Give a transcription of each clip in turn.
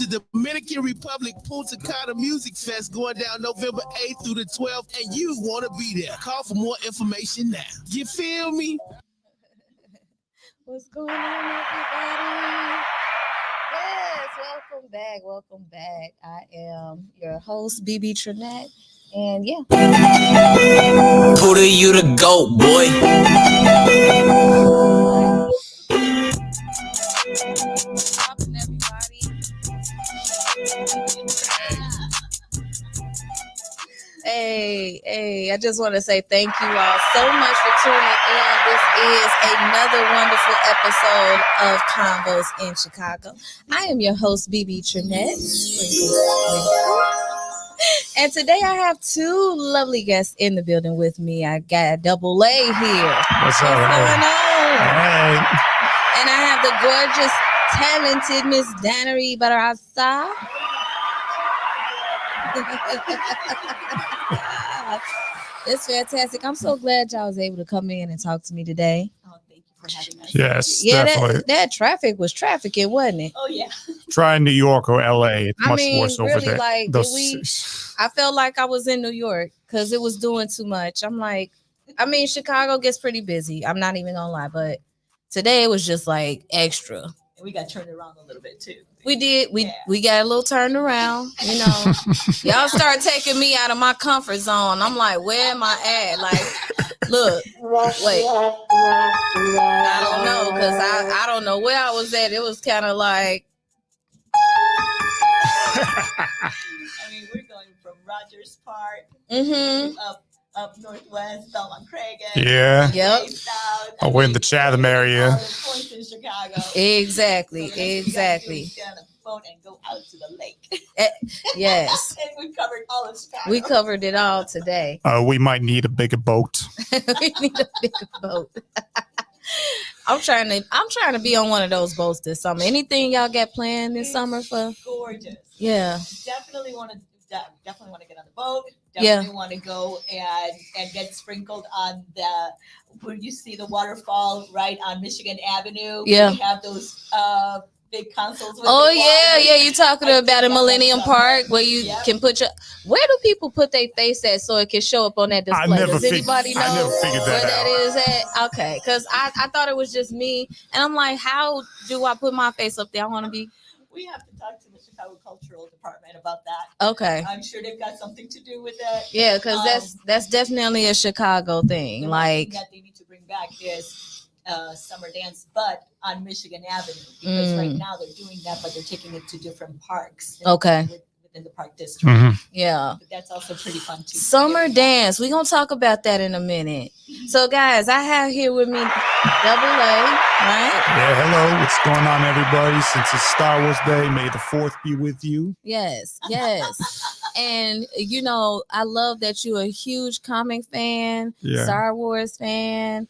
the Dominican Republic Punta Cana Music Fest going down November 8th through the 12th, and you want to be there. Call for more information now. You feel me? What's going on, everybody? Yes, welcome back. I am your host, BB Trinette, and yeah. Who do you to go, boy? Welcome, everybody. Hey, I just want to say thank you all so much for tuning in. This is another wonderful episode of Convos in Chicago. I am your host, BB Trinette. And today I have two lovely guests in the building with me. I got Double A here. What's going on? Hey. And I have the gorgeous, talented Miss Danery Barasa. It's fantastic. I'm so glad y'all was able to come in and talk to me today. Oh, thank you for having us. Yes, Yeah, definitely. that traffic was trafficking, wasn't it? Oh, yeah. Try New York or LA. It's much worse over really, there. like, I felt like I was in New York because it was doing too much. I'm like, Chicago gets pretty busy. I'm not even gonna lie, but today it was just like extra. And we got turned around a little bit too. We did. We got a little turned around. You know, y'all start taking me out of my comfort zone. I'm like, where am I at? Like, look, wait. I don't know because I don't know where I was at. It was kind of like. I mean, we're going from Rogers Park up northwest, Belmont Craig. Yeah. Yep. We're in the Chatham area. Points in Chicago. Exactly. So exactly. Get on a boat and go out to the lake. Yes. And we covered all of Chicago. We covered it all today. We might need a bigger boat. We need a bigger boat. I'm trying to be on one of those boats this summer. Anything y'all got planned this summer for? Gorgeous. Yeah. Definitely want to get on the boat. Definitely want to go and get sprinkled on when you see the waterfall right on Michigan Avenue. Yeah. We have those big consoles. With Yeah. You're talking about a Millennium Park where you can put where do people put their face at so it can show up on that display? Does anybody know I never figured where that that is at? Okay, because I thought it was just me, and I'm like, how do I put my face up there? I want to be. We have to talk to the Chicago Cultural Department about that. Okay. I'm sure they've got something to do with it. Yeah, because that's definitely a Chicago thing. The like thing that they need to bring back is summer dance, but on Michigan Avenue, because right now they're doing that, but they're taking it to different parks. Okay. Within the park district. Mm-hmm. Yeah. But that's also pretty fun too. Summer dance. We're going to talk about that in a minute. So, guys, I have here with me Double A, right? Yeah, hello. What's going on, everybody? Since it's Star Wars Day, may the 4th be with you. Yes. And, you know, I love that you're a huge comic fan, Star Wars fan.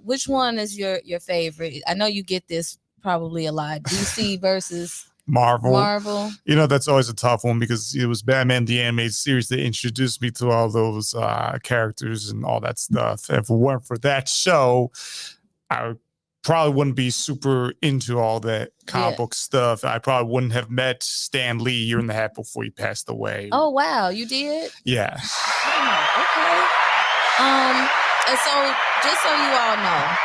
Which one is your favorite? I know you get this probably a lot. DC versus Marvel. You know, that's always a tough one because it was Batman the Animated Series that introduced me to all those characters and all that stuff. If it weren't for that show, I probably wouldn't be super into all that comic book stuff. I probably wouldn't have met Stan Lee a year and a half before he passed away. Oh, wow. You did? Yeah. Oh, okay. And so just so you all know,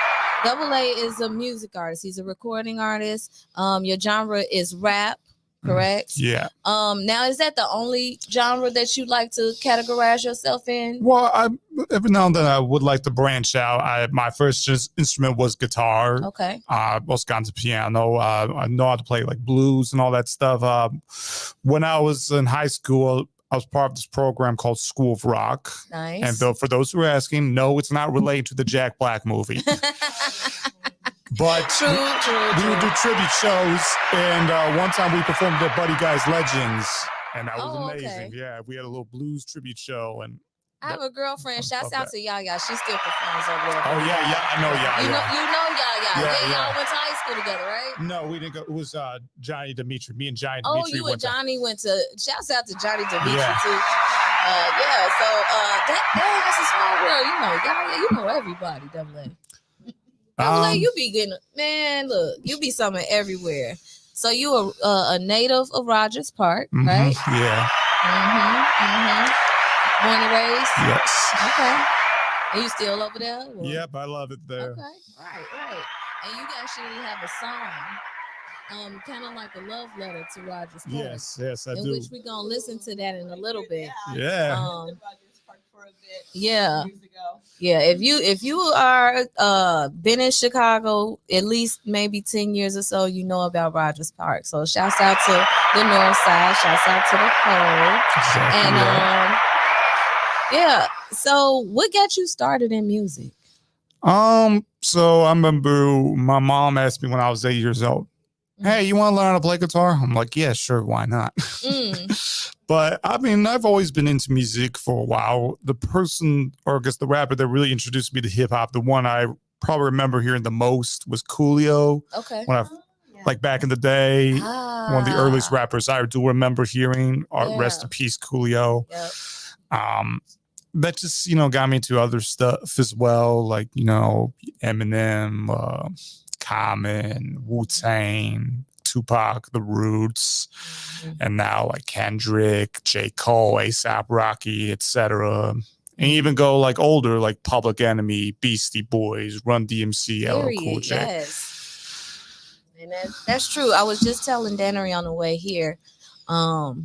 Double A is a music artist. He's a recording artist. Your genre is rap, correct? Yeah. Now, is that the only genre that you like to categorize yourself in? Well, every now and then I would like to branch out. My first instrument was guitar. Okay. I also got into piano. I know how to play like blues and all that stuff. When I was in high school, I was part of this program called School of Rock. Nice. And for those who are asking, no, it's not related to the Jack Black movie. But true. We would do tribute shows, and one time we performed at Buddy Guy's Legends, and that was amazing. Okay. Yeah, we had a little blues tribute show, and I have a girlfriend. Shouts out to Yaya. She still performs over there. Oh yeah, I know Yaya. You know Yaya. Yeah. Y'all went to high school together, right? No, we didn't go. It was Johnny Dimitri. Me and Johnny Oh, Dimitri. you and Johnny went to. Shouts out to Johnny Dimitri too. So that's a small world. You know, Yaya. You know everybody. Double A. Double A, you be getting, man. Look, you be something everywhere. So you are a native of Rogers Park, right? Yeah. Born and raised. Yes. Okay. Are you still over there? Or? Yep, I love it there. Okay. Right. And you actually have a song, kind of like a love letter to Rogers Park. Yes, I in do. which we're gonna listen to that in a little bit. Yeah. Yeah. If you are been in Chicago at least maybe 10 years or so, you know about Rogers Park. So shouts out to the north side, shouts out to the pole. Exactly, And yeah. So what got you started in music? So I remember my mom asked me when I was 8 years old, "Hey, you want to learn how to play guitar?" I'm like, "Yeah, sure, why not?" But I mean, I've always been into music for a while. The person, or I guess the rapper that really introduced me to hip hop, the one I probably remember hearing the most was Coolio. Okay. When like back in the day, one of the earliest rappers I do remember hearing. Rest in peace, Coolio. Yep. That just, got me into other stuff as well, like, Eminem, Common, Wu-Tang, Tupac, The Roots, and now like Kendrick, J. Cole, A$AP Rocky, etc. And even go like older, like Public Enemy, Beastie Boys, Run DMC, LL Cool J. Yes. And that's true. I was just telling Danery on the way here. I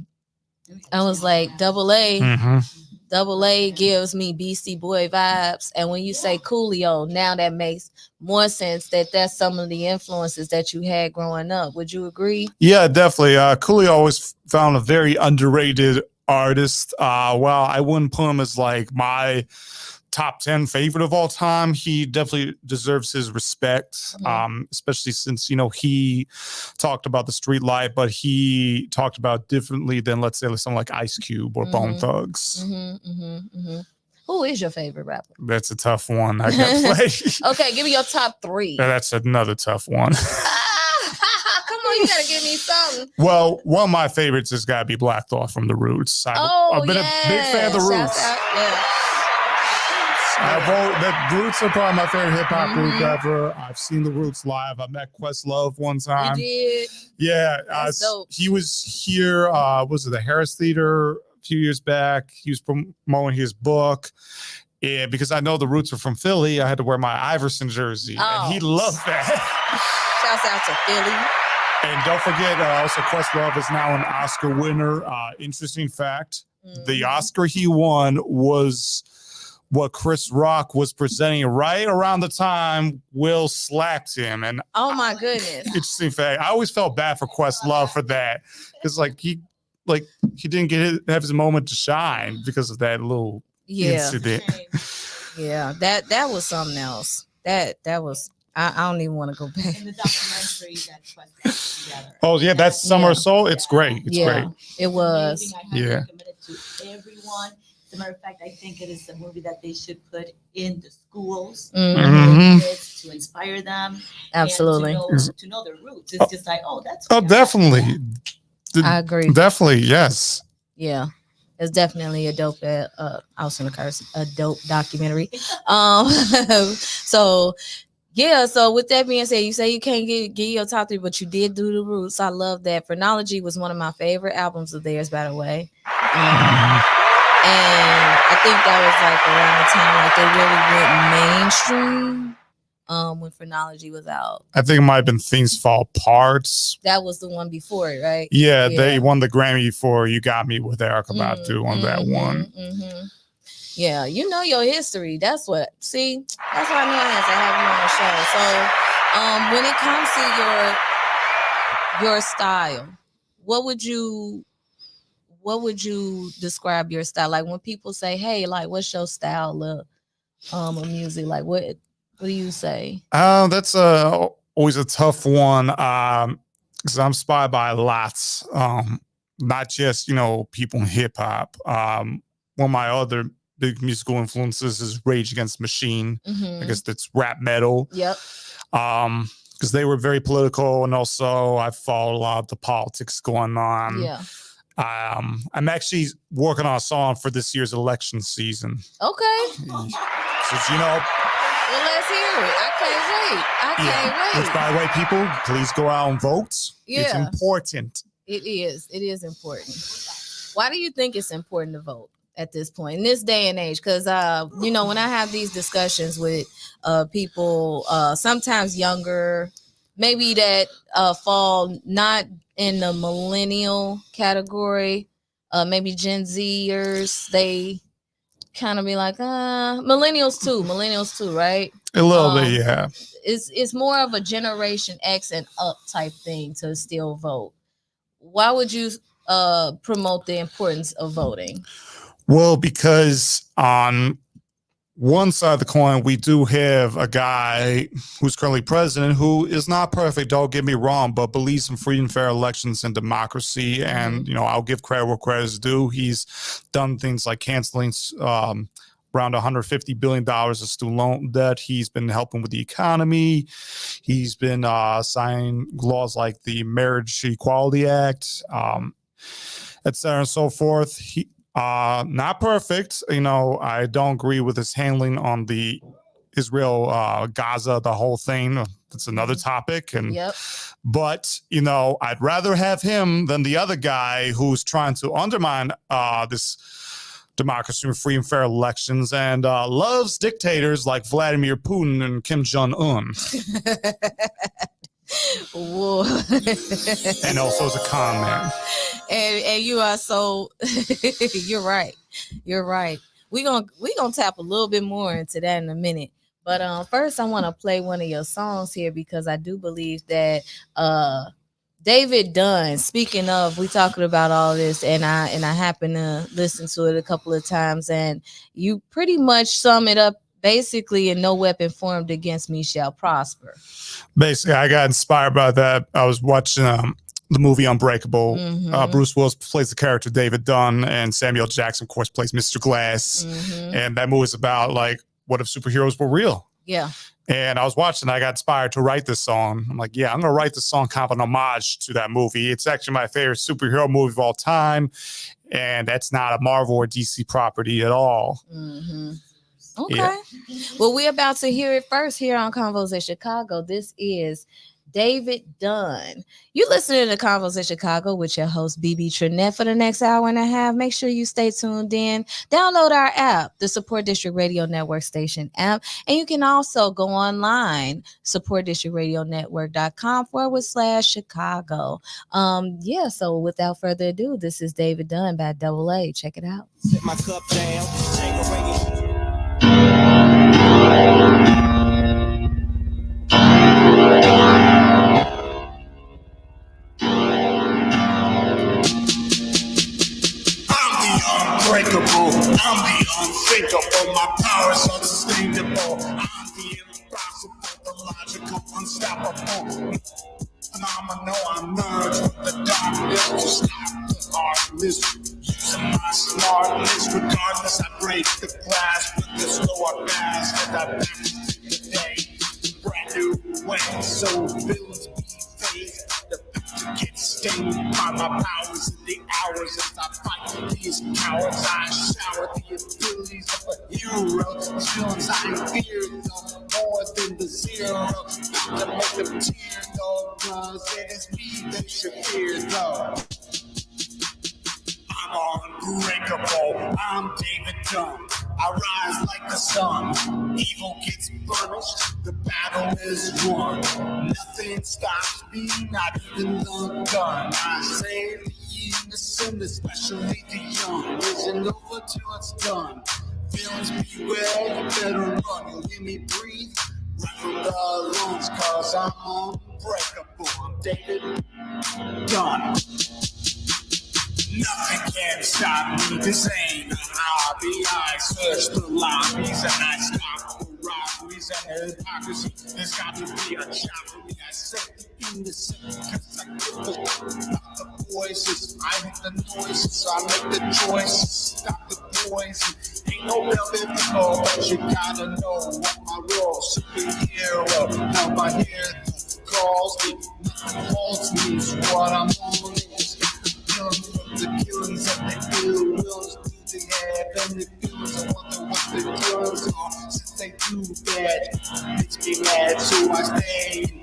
was like, Double A. Double A gives me Beastie Boy vibes, and when you say Coolio, now that makes more sense that that's some of the influences that you had growing up. Would you agree? Yeah, definitely. Coolio always found a very underrated artist. Well, I wouldn't put him as like my top 10 favorite of all time. He definitely deserves his respect, especially since, he talked about the street life, but he talked about differently than, let's say, someone like Ice Cube or Bone Thugs. Who is your favorite rapper? That's a tough one. I can't play. Okay, give me your top 3. That's another tough one. Come on, you gotta give me something. Well, one of my favorites has got to be Black Thought from The Roots. I've been a big fan of The Roots. The Roots are probably my favorite hip hop group ever. I've seen The Roots live. I met Questlove one time. You did? Yeah. That's dope. He was here, was it the Harris Theater a few years back? He was promoting his book. And because I know The Roots are from Philly, I had to wear my Iverson jersey. And he loved that. Shouts out to Philly. And don't forget, also Questlove is now an Oscar winner. Interesting fact, the Oscar he won was what Chris Rock was presenting right around the time Will slapped him. And oh my goodness. Interesting fact. I always felt bad for Questlove for that. Because he didn't have his moment to shine because of that little incident. Yeah, that was something else. That was I don't even want to go back. In the documentary that Quest together. Oh yeah, that's Summer of Soul. It's great. It's great. It was. I highly recommend it to everyone. As a matter of fact, I think it is a movie that they should put in the schools kids to inspire them. Absolutely. And to know their roots. It's just like, that's definitely. I agree. Definitely, yes. Yeah. It's definitely a dope I was gonna curse, a dope documentary. So with that being said, you say you can't get your top 3, but you did do The Roots. I love that. Phrenology was one of my favorite albums of theirs, by the way. And I think that was like around the time like they really went mainstream when Phrenology was out. I think it might have been Things Fall Apart. That was the one before it, right? Yeah, they won the Grammy for You Got Me with Erykah Badu on that one. Yeah, you know your history. That's why I knew I had to have you on the show. So when it comes to your style, what would you describe your style? Like when people say, "Hey, like what's your style of music?" Like what do you say? That's always a tough one because I'm inspired by lots, not just people in hip hop. One of my other big musical influences is Rage Against the Machine. I guess that's rap metal. Yep. Because they were very political, and also I followed a lot of the politics going on. Yeah. I'm actually working on a song for this year's election season. Okay. So Well, let's hear it. I can't wait. Which, by the way, people, please go out and vote. Yeah. It's important. It is. It is important. Why do you think it's important to vote at this point in this day and age? Because when I have these discussions with people, sometimes younger, maybe that fall not in the millennial category, maybe Gen Zers, they kind of be like, millennials too, right? A little bit, yeah. It's more of a Generation X and up type thing to still vote. Why would you promote the importance of voting? Well, because on one side of the coin, we do have a guy who's currently president who is not perfect, don't get me wrong, but believes in free and fair elections and democracy. And, I'll give credit where credit is due. He's done things like canceling around $150 billion of student loan debt. He's been helping with the economy. He's been signing laws like the Marriage Equality Act, et cetera and so forth. Not perfect. I don't agree with his handling on the Israel, Gaza, the whole thing. That's another topic. But, I'd rather have him than the other guy who's trying to undermine this democracy and free and fair elections and loves dictators like Vladimir Putin and Kim Jong-un. Whoa. And also as a con man. And you are so you're right. We're gonna tap a little bit more into that in a minute. But first I want to play one of your songs here because I do believe that David Dunn, speaking of, we talking about all this, and I happened to listen to it a couple of times, and you pretty much sum it up basically in no weapon formed against me shall prosper. Basically, I got inspired by that. I was watching the movie Unbreakable. Bruce Willis plays the character David Dunn, and Samuel Jackson, of course, plays Mr. Glass. And that movie is about, like, what if superheroes were real? Yeah. And I was watching, I got inspired to write this song. I'm like, yeah, I'm going to write this song kind of an homage to that movie. It's actually my favorite superhero movie of all time. And that's not a Marvel or DC property at all. Okay. Yeah. Well, we're about to hear it first here on Convos in Chicago. This is David Dunn. You listening to Convos in Chicago with your host, BB Trinette, for the next hour and a half. Make sure you stay tuned in. Download our app, the Support District Radio Network Station app. And you can also go online, supportdistrictradionetwork.com/Chicago. So without further ado, this is David Dunn by Double A. Check it out. Set my cup down. Unbreakable, I'm the unthinkable, my power's unsustainable, I'm the impossible, the logical, unstoppable, phenomenal, I'm merged with the darkness to stop the heartless, using my smartness, regardless, I break the glass with the slower gas, and I back to the day, brand new way, so villains be faced, the future gets stained by my powers in the hours as I fight these cowards. I shower the abilities of a hero. These feelings I fear, though, more than the zero. Not to make them tear, though, cause it is me they should fear, though. I'm unbreakable, I'm David Dunn. I rise like the sun, evil gets burnished, the battle is won. Nothing stops me, not even the gun. I save the innocent, especially the young. Isn't over till it's done. Feelings beware, you better run. You hear me breathe? Right from the lungs, cause I'm unbreakable. I'm David Dunn. Nothing can stop me, this ain't a hobby. I search the lobbies and I stop the robberies and the hypocrisy. There's got to be a job for me. I say the innocent because I give the voices. I hit the noises, so I make the choices. Stop the poison. Ain't no velvet floor, but you gotta know what my role. Superhero, now my hair calls me. Nothing holds me, is what I'm on is. The killings and the ill wills, do they have any feelings? I wonder what the killings are since they do bad.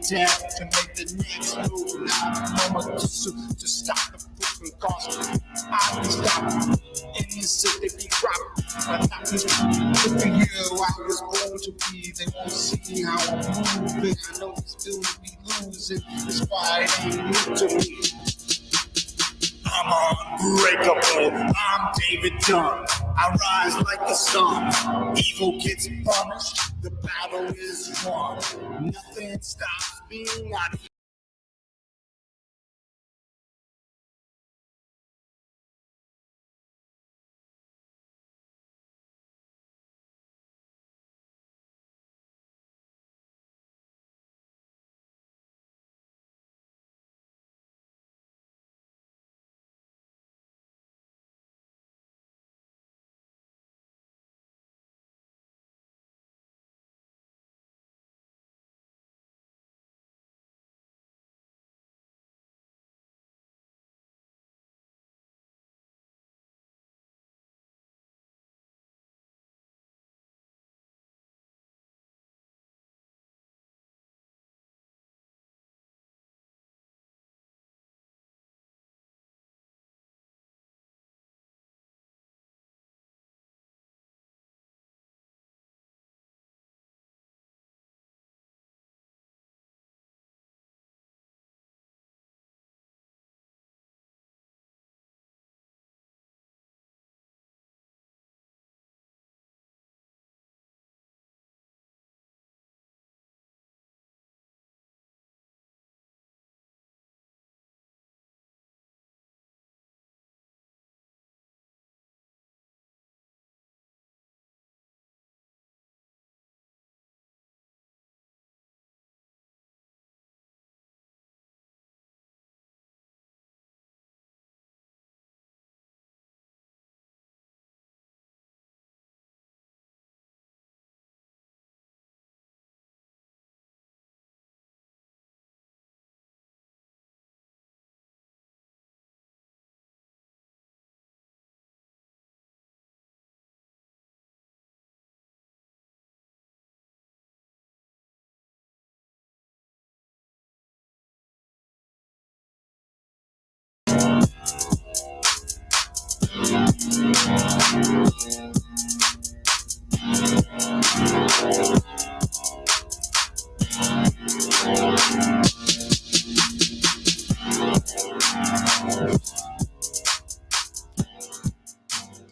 death to make the next move. Now, mama, to stop the freaking cause. I be stopping in the city, be dropping. But not just look at you, I was born to be. They won't see how I'm moving. I know these dudes be losing. That's why it ain't new to me. I'm unbreakable. I'm David Dunn. I rise like the sun. Evil gets punished. The battle is won. Nothing stops me. Not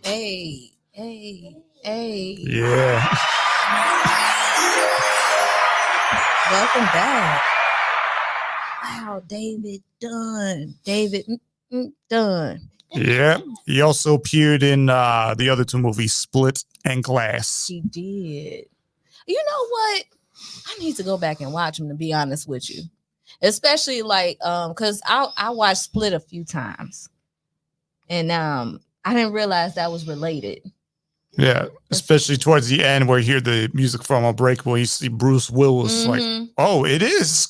Hey, hey, hey. Yeah. Welcome back. Wow, David Dunn. David Dunn. Yeah. He also appeared in the other two movies, Split and Glass. He did. You know what? I need to go back and watch him, to be honest with you. Especially like because I watched Split a few times. And I didn't realize that was related. Yeah, especially towards the end where you hear the music from Unbreakable, you see Bruce Willis like, oh, it is.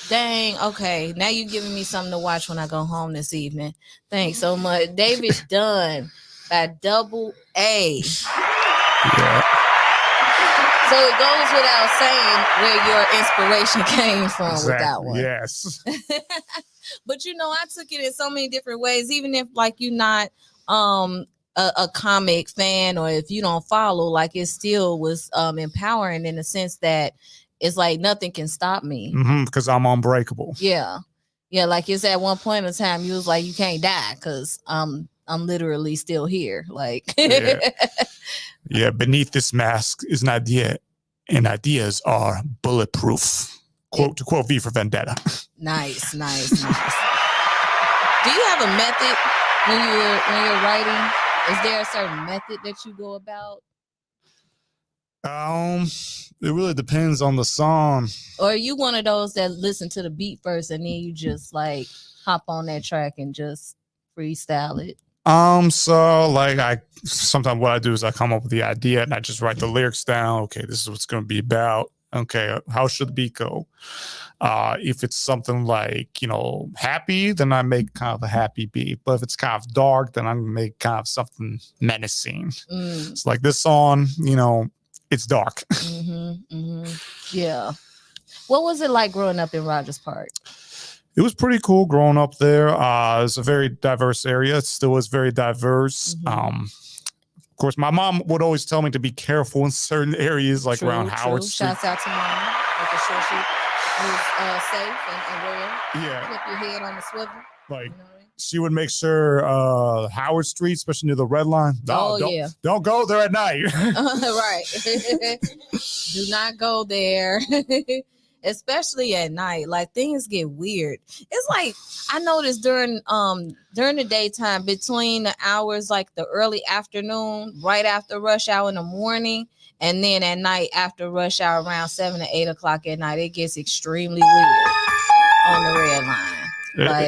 Dang, okay. Now you're giving me something to watch when I go home this evening. Thanks so much. David Dunn by Double A. Yeah. So it goes without saying where your inspiration came from with that one. Yes. But you know, I took it in so many different ways, even if like you're not a comic fan, or if you don't follow, like it still was empowering in the sense that it's like nothing can stop me because I'm unbreakable. Yeah, like it's at one point in time you was like, you can't die because I'm literally still here, like yeah, beneath this mask is an idea, and ideas are bulletproof, to quote V for Vendetta. Nice. Do you have a method when you're writing? Is there a certain method that you go about? It really depends on the song. Or are you one of those that listen to the beat first and then you just like hop on that track and just freestyle it? So like sometimes what I do is I come up with the idea and I just write the lyrics down. Okay, this is what's going to be about. Okay, how should the beat go? If it's something like, happy, then I make kind of a happy beat. But if it's kind of dark, then I'm going to make kind of something menacing. It's like this song, it's dark. Yeah. What was it like growing up in Rogers Park? It was pretty cool growing up there. It's a very diverse area. It still is very diverse. Of course, my mom would always tell me to be careful in certain areas, like around Howard Street. Shouts out to mom, making sure she was safe and well. Yeah. Keep your head on the swivel. Like, you know what I mean? she would make sure Howard Street, especially near the red line. Don't go there at night. Right. Do not go there. Especially at night. Like, things get weird. It's like I noticed during the daytime, between the hours like the early afternoon, right after rush hour in the morning, and then at night after rush hour around 7 to 8 o'clock at night, it gets extremely weird on the red line.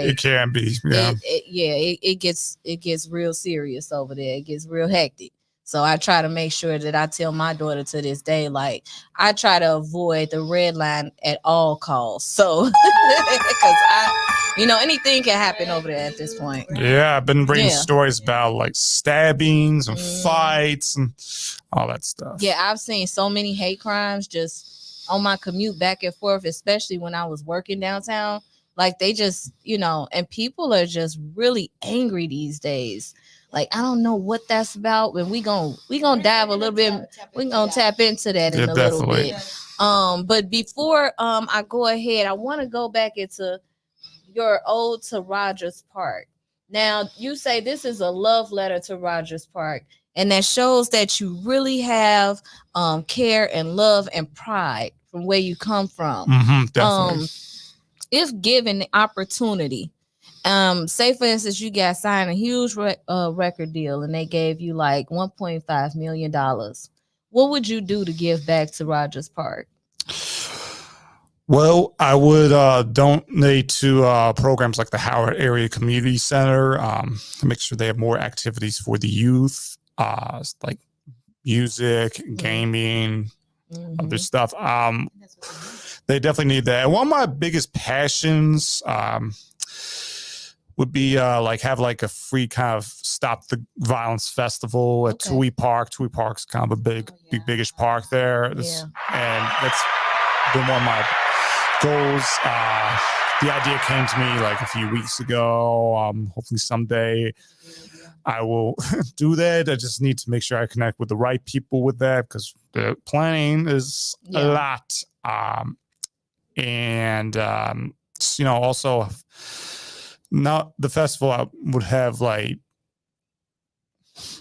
It can be. Yeah. It gets real serious over there. It gets real hectic. So I try to make sure that I tell my daughter to this day, like, I try to avoid the red line at all costs. So, because anything can happen over there at this point. Yeah, I've been reading stories about like stabbings and fights and all that stuff. Yeah, I've seen so many hate crimes just on my commute back and forth, especially when I was working downtown. Like, they just, and people are just really angry these days. Like, I don't know what that's about, and we gonna dive a little bit. We're gonna tap into that in a little bit. But before I go ahead, I want to go back into your ode to Rogers Park. Now, you say this is a love letter to Rogers Park, and that shows that you really have care and love and pride from where you come from. Definitely. If given the opportunity, say for instance, you got signed a huge record deal and they gave you like $1.5 million. What would you do to give back to Rogers Park? Well, I would donate to programs like the Howard Area Community Center to make sure they have more activities for the youth, like music, gaming, other stuff. They definitely need that. And one of my biggest passions would be have like a free kind of Stop the Violence festival at Tui Park. Tui Park's kind of a biggish park there. And that's been one of my goals. The idea came to me like a few weeks ago. Hopefully someday I will do that. I just need to make sure I connect with the right people with that, because the planning is a lot. Also, not the festival, I would have like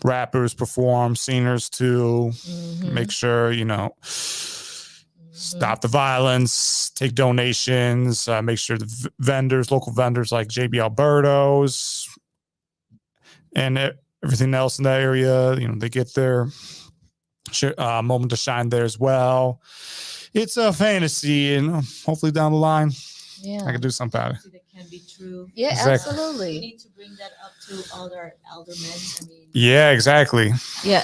rappers perform, singers too. Make sure, stop the violence, take donations, make sure the local vendors like JB Alberto's and everything else in that area, they get their moment to shine there as well. It's a fantasy, and hopefully down the line, I can do something about it. That can be true. Yeah, Exactly. absolutely. We need to bring that up to all our aldermen. Yeah, exactly. Yeah.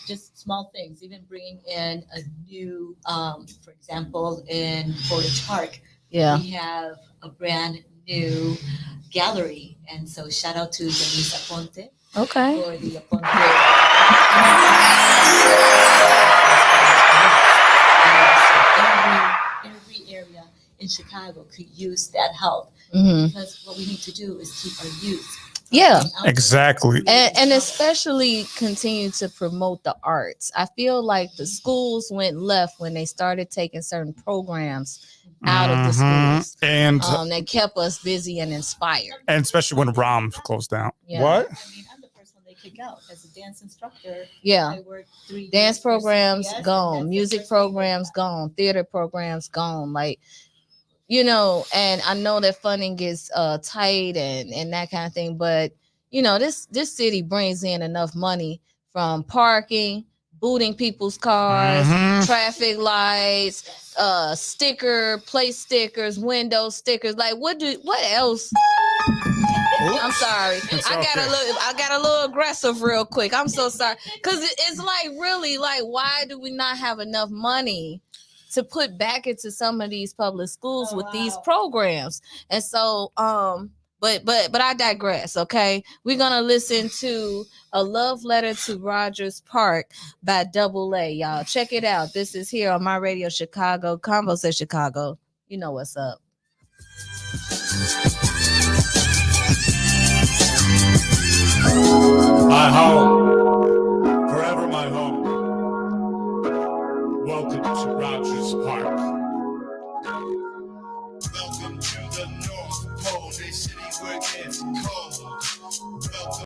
Just small things, even bringing in a new, for example, in Portage Park, we have a brand new gallery. And so shout out to Denise Aponte for the every area in Chicago could use that help, because what we need to do is keep our youth. Exactly. And especially continue to promote the arts. I feel like the schools went left when they started taking certain programs out of the schools, and that kept us busy and inspired. And especially when ROM closed down. Yeah. What? I mean, I'm the first one they kick out as a dance instructor. Yeah. I worked 3 years Dance for programs CBS, gone, music programs gone, theater programs gone. Like, and I know that funding gets tight and that kind of thing, but this city brings in enough money from parking, booting people's cars, traffic lights, place stickers, window stickers. Like, what else? I'm sorry. I got a little aggressive real quick. I'm so sorry. Cause it's like, really, like, why do we not have enough money to put back into some of these public schools with these programs? And so, But I digress. Okay, we're gonna listen to A Love Letter to Rogers Park by Double A. Y'all check it out. This is here on My Radio Chicago, Convos in Chicago. You know what's up. My home, forever my home. Welcome to Rogers Park. Welcome to the North Pole, a city where it's cold. Welcome.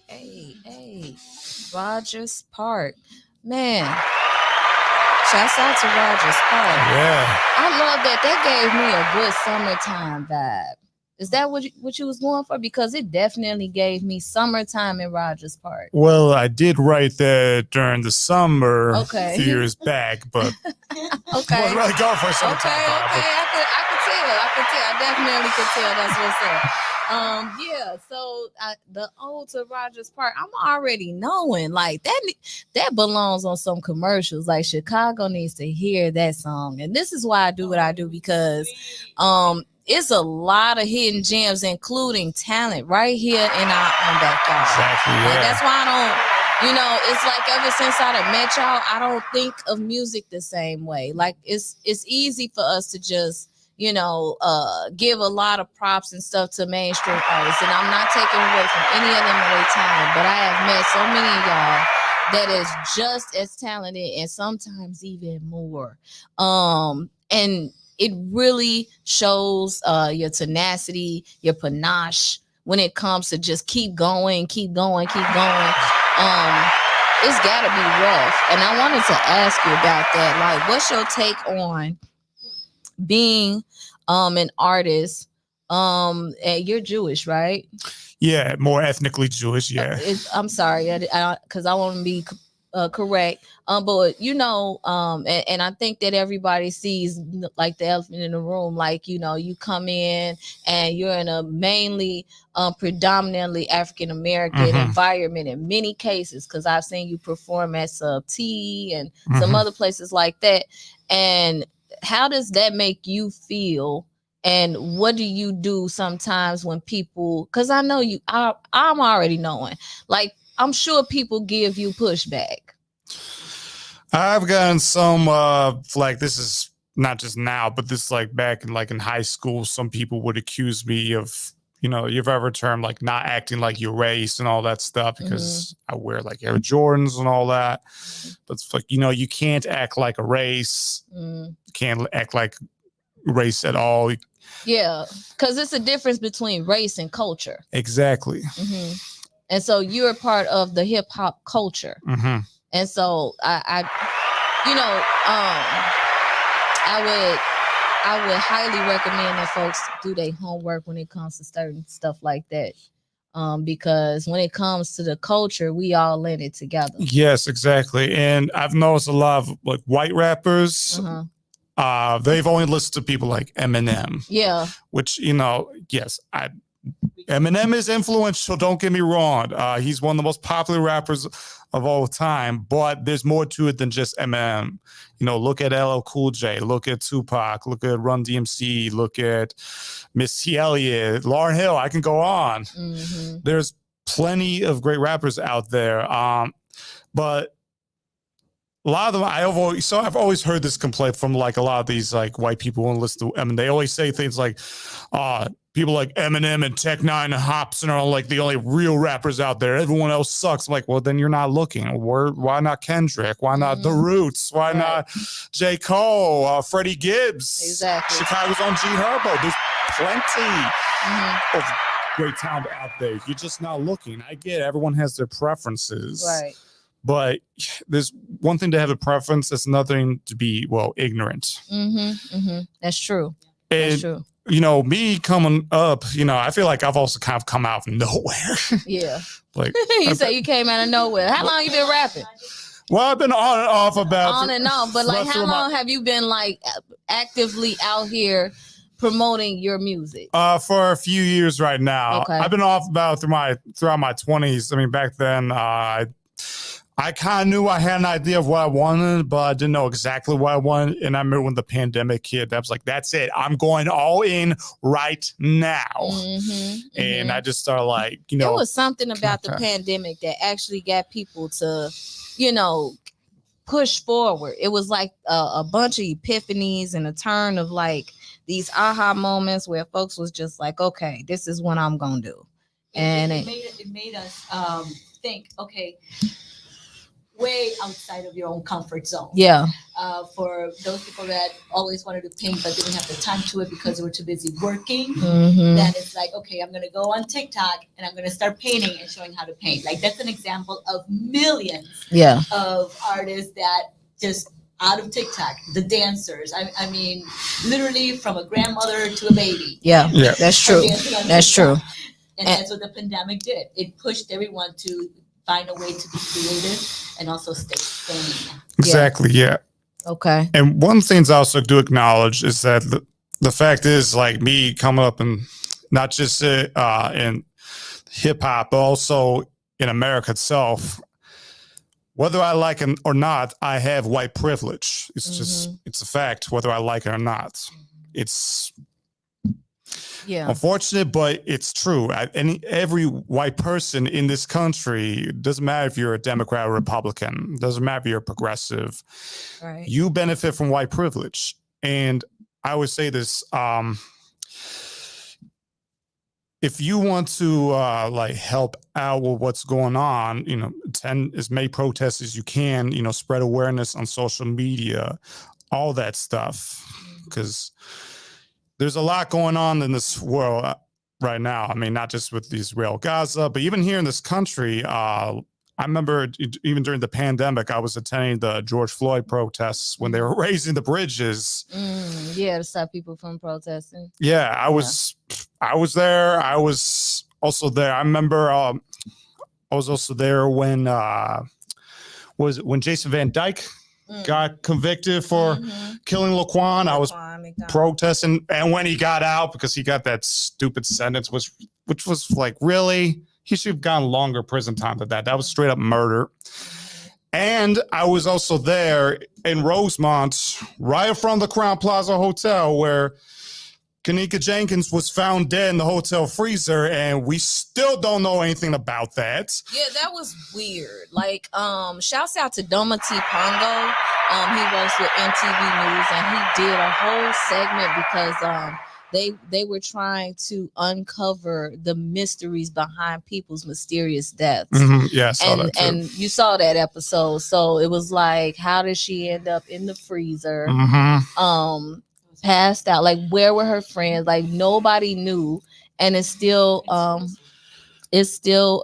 Hey. Rogers Park. Man, shouts out to Rogers Park. Yeah. I love that. That gave me a good summertime vibe. Is that what you was going for? Because it definitely gave me summertime in Rogers Park. Well, I did write that during the summer a few years back, but okay. wasn't really going for summertime. Okay. I could tell. I definitely could tell. That's what's up. Yeah. So the ode to Rogers Park, I'm already knowing like that belongs on some commercials. Like Chicago needs to hear that song, and this is why I do what I do because it's a lot of hidden gems, including talent right here in our own backyard. Exactly. Yeah. Like that's why I don't. It's like ever since I done met y'all, I don't think of music the same way. Like it's easy for us to just give a lot of props and stuff to mainstream artists, and I'm not taking away from any of them or their talent, but I have met so many of y'all that is just as talented and sometimes even more. And it really shows your tenacity, your panache when it comes to just keep going. It's gotta be rough. And I wanted to ask you about that. Like, what's your take on being an artist? And you're Jewish, right? Yeah, more ethnically Jewish. Yeah. I'm sorry, because I want to be correct. But and I think that everybody sees like the elephant in the room. Like you come in and you're in a mainly predominantly African American environment in many cases, because I've seen you perform at Sub T and some other places like that. And how does that make you feel? And what do you do sometimes when people, because I know I'm already knowing, like, I'm sure people give you pushback. I've gotten some, like, this is not just now, but this like back in high school, some people would accuse me of, you've ever termed like not acting like your race and all that stuff because I wear like Air Jordans and all that. But it's like, you can't act like a race. You can't act like race at all. Yeah, because it's a difference between race and culture. Exactly. And so you're a part of the hip hop culture. And so I would highly recommend that folks do their homework when it comes to certain stuff like that. Because when it comes to the culture, we all in it together. Yes, exactly. And I've noticed a lot of like white rappers. They've only listened to people like Eminem. Yeah. Which, yes, Eminem is influential, don't get me wrong. He's one of the most popular rappers of all time, but there's more to it than just Eminem. Look at LL Cool J, look at Tupac, look at Run DMC, look at Missy Elliott, Lauryn Hill. I can go on. There's plenty of great rappers out there. But a lot of them, I've always heard this complaint from like a lot of these like white people who listen to Eminem. They always say things like, people like Eminem and Tech Nine and Hopsin are like the only real rappers out there. Everyone else sucks. I'm like, well, then you're not looking. Why not Kendrick? Why not The Roots? Why not J. Cole? Freddie Gibbs? Exactly. Chicago's own G Herbo. There's plenty of great talent out there. You're just not looking. I get it. Everyone has their preferences. Right. But there's one thing to have a preference. It's another thing to be, ignorant. That's true. That's true. Me coming up, I feel like I've also kind of come out of nowhere. Yeah. Like you say you came out of nowhere. How long you been rapping? Well, I've been on and off on and off, but like how long have you been like actively out here promoting your music? For a few years right now. Okay. I've been off about throughout my 20s. I mean, back then, I kind of knew I had an idea of what I wanted, but I didn't know exactly what I wanted. And I remember when the pandemic hit, I was like, that's it. I'm going all in right now. And I just started like, There was something about the pandemic that actually got people to, push forward. It was like a bunch of epiphanies and a turn of like these aha moments where folks was just like, okay, this is what I'm going to do. And it made us think, okay, way outside of your own comfort zone. Yeah. For those people that always wanted to paint but didn't have the time to it because they were too busy working, then it's like, okay, I'm going to go on TikTok and I'm going to start painting and showing how to paint. Like that's an example of millions of artists that just out of TikTok, the dancers. I mean, literally from a grandmother to a baby. Yeah. That's true. That's true. And that's what the pandemic did. It pushed everyone to find a way to be creative and also stay sane. Exactly. Yeah. Okay. And one thing I also do acknowledge is that the fact is like me coming up in not just in hip hop, but also in America itself. Whether I like it or not, I have white privilege. It's just, it's a fact, whether I like it or not. It's unfortunate, but it's true. Every white person in this country, doesn't matter if you're a Democrat or Republican, doesn't matter if you're a progressive, you benefit from white privilege. And I would say this, if you want to like help out with what's going on, you know, attend as many protests as you can, you know, spread awareness on social media, all that stuff, because there's a lot going on in this world right now. I mean, not just with Israel, Gaza, but even here in this country. I remember even during the pandemic, I was attending the George Floyd protests when they were raising the bridges. Yeah, to stop people from protesting. Yeah, I was there. I was also there. I remember I was also there when when Jason Van Dyke got convicted for killing Laquan. I was protesting, and when he got out, because he got that stupid sentence, which was like, really? He should have gotten longer prison time than that. That was straight up murder. And I was also there in Rosemont, right in front of the Crown Plaza Hotel, where Kanika Jenkins was found dead in the hotel freezer, and we still don't know anything about that. Yeah, that was weird. Like, shouts out to Doma T. Pongo. He works with MTV News, and he did a whole segment because they were trying to uncover the mysteries behind people's mysterious deaths. Yeah, I saw that too. And you saw that episode. So it was like, how did she end up in the freezer? Passed out. Like, where were her friends? Like, nobody knew. And it's still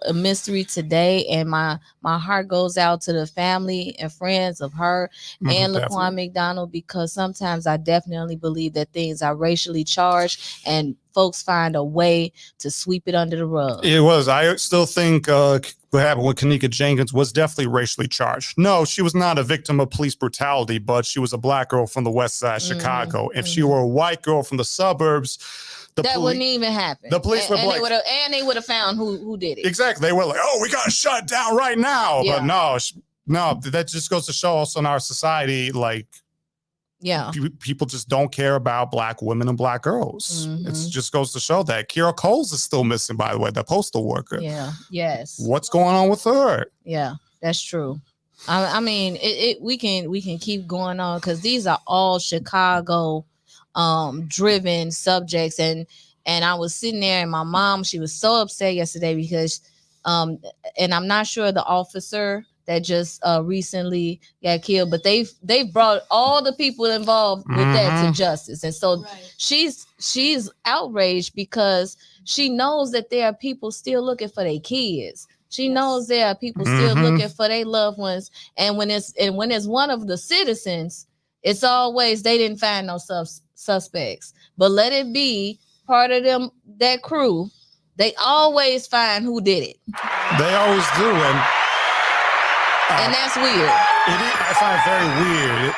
a mystery today. And my heart goes out to the family and friends of her and Laquan McDonald, because sometimes I definitely believe that things are racially charged and folks find a way to sweep it under the rug. It was. I still think what happened with Kanika Jenkins was definitely racially charged. No, she was not a victim of police brutality, but she was a black girl from the west side of Chicago. If she were a white girl from the suburbs, that wouldn't even happen. The police would they would have found who did it. Exactly. They were like, "Oh, we got to shut it down right now." Yeah. But no, that just goes to show us in our society, like, people just don't care about black women and black girls. It just goes to show that. Kira Coles is still missing, by the way, the postal worker. Yeah. Yes. What's going on with her? Yeah, that's true. I mean, we can keep going on, because these are all Chicago driven subjects, and I was sitting there, and my mom, she was so upset yesterday because and I'm not sure the officer that just recently got killed, but they brought all the people involved with that to justice. And so she's outraged because she knows that there are people still looking for their kids. She knows there are people still looking for their loved ones, and when it's one of the citizens, it's always they didn't find no suspects. But let it be part of that crew, they always find who did it. They always do, and that's weird. I find it very weird.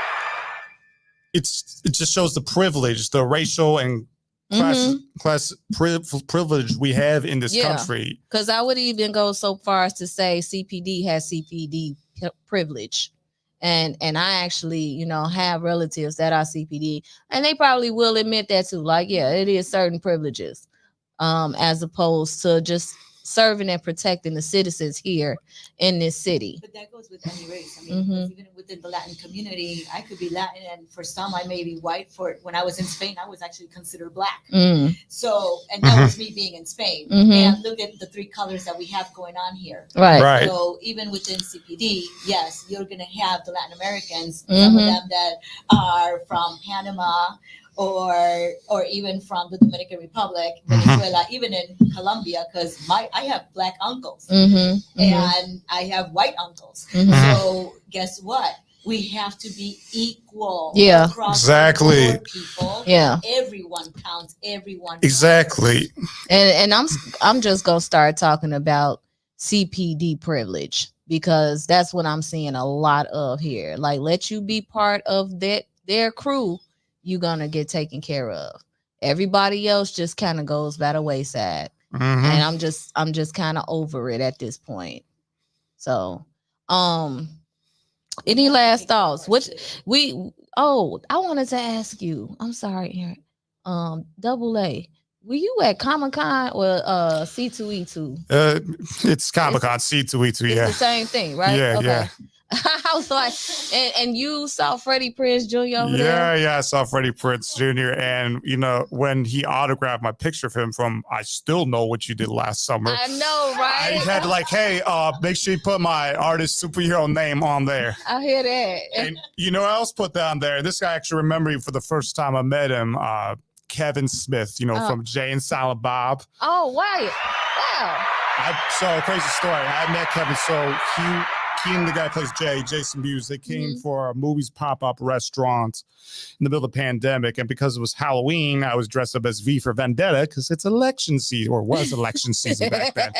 It just shows the privilege, the racial and class privilege we have in this country. Because I would even go so far as to say CPD has CPD privilege. And I actually, have relatives that are CPD, and they probably will admit that too. Like, yeah, it is certain privileges, as opposed to just serving and protecting the citizens here in this city. But that goes with any race. I mean, even within the Latin community, I could be Latin, and for some, I may be white. When I was in Spain, I was actually considered black. So, and that was me being in Spain. And look at the three colors that we have going on here. Right. So even within CPD, yes, you're going to have the Latin Americans, some of them that are from Panama, or even from the Dominican Republic, Venezuela, even in Colombia, because I have black uncles and I have white uncles. So guess what? We have to be equal. Yeah, exactly. People. Yeah, everyone counts. Everyone exactly. Counts. And I'm just gonna start talking about CPD privilege, because that's what I'm seeing a lot of here. Like, let you be part of their crew, you're gonna get taken care of. Everybody else just kind of goes by the wayside. Mm-hmm. And I'm just kind of over it at this point. So, any last thoughts? I wanted to ask you. I'm sorry, Aaron. Double A. Were you at Comic-Con or C2E2? It's Comic-Con, C2E2, yeah. It's the same thing, right? Yeah, okay. yeah. I was like, and you saw Freddie Prinze Jr. over there? Yeah, I saw Freddie Prinze Jr. And, when he autographed my picture of him from I Still Know What You Did Last Summer. I know, right? I had like, hey, make sure you put my artist superhero name on there. I hear that. And you know what else put that on there? This guy actually remembered me for the first time I met him, Kevin Smith, from Jay and Silent Bob. Oh, wow. So crazy story. I met Kevin. So he and the guy who plays Jason Mewes, they came for a movies pop-up restaurant in the middle of the pandemic. And because it was Halloween, I was dressed up as V for Vendetta because it's election season, or was election season back then.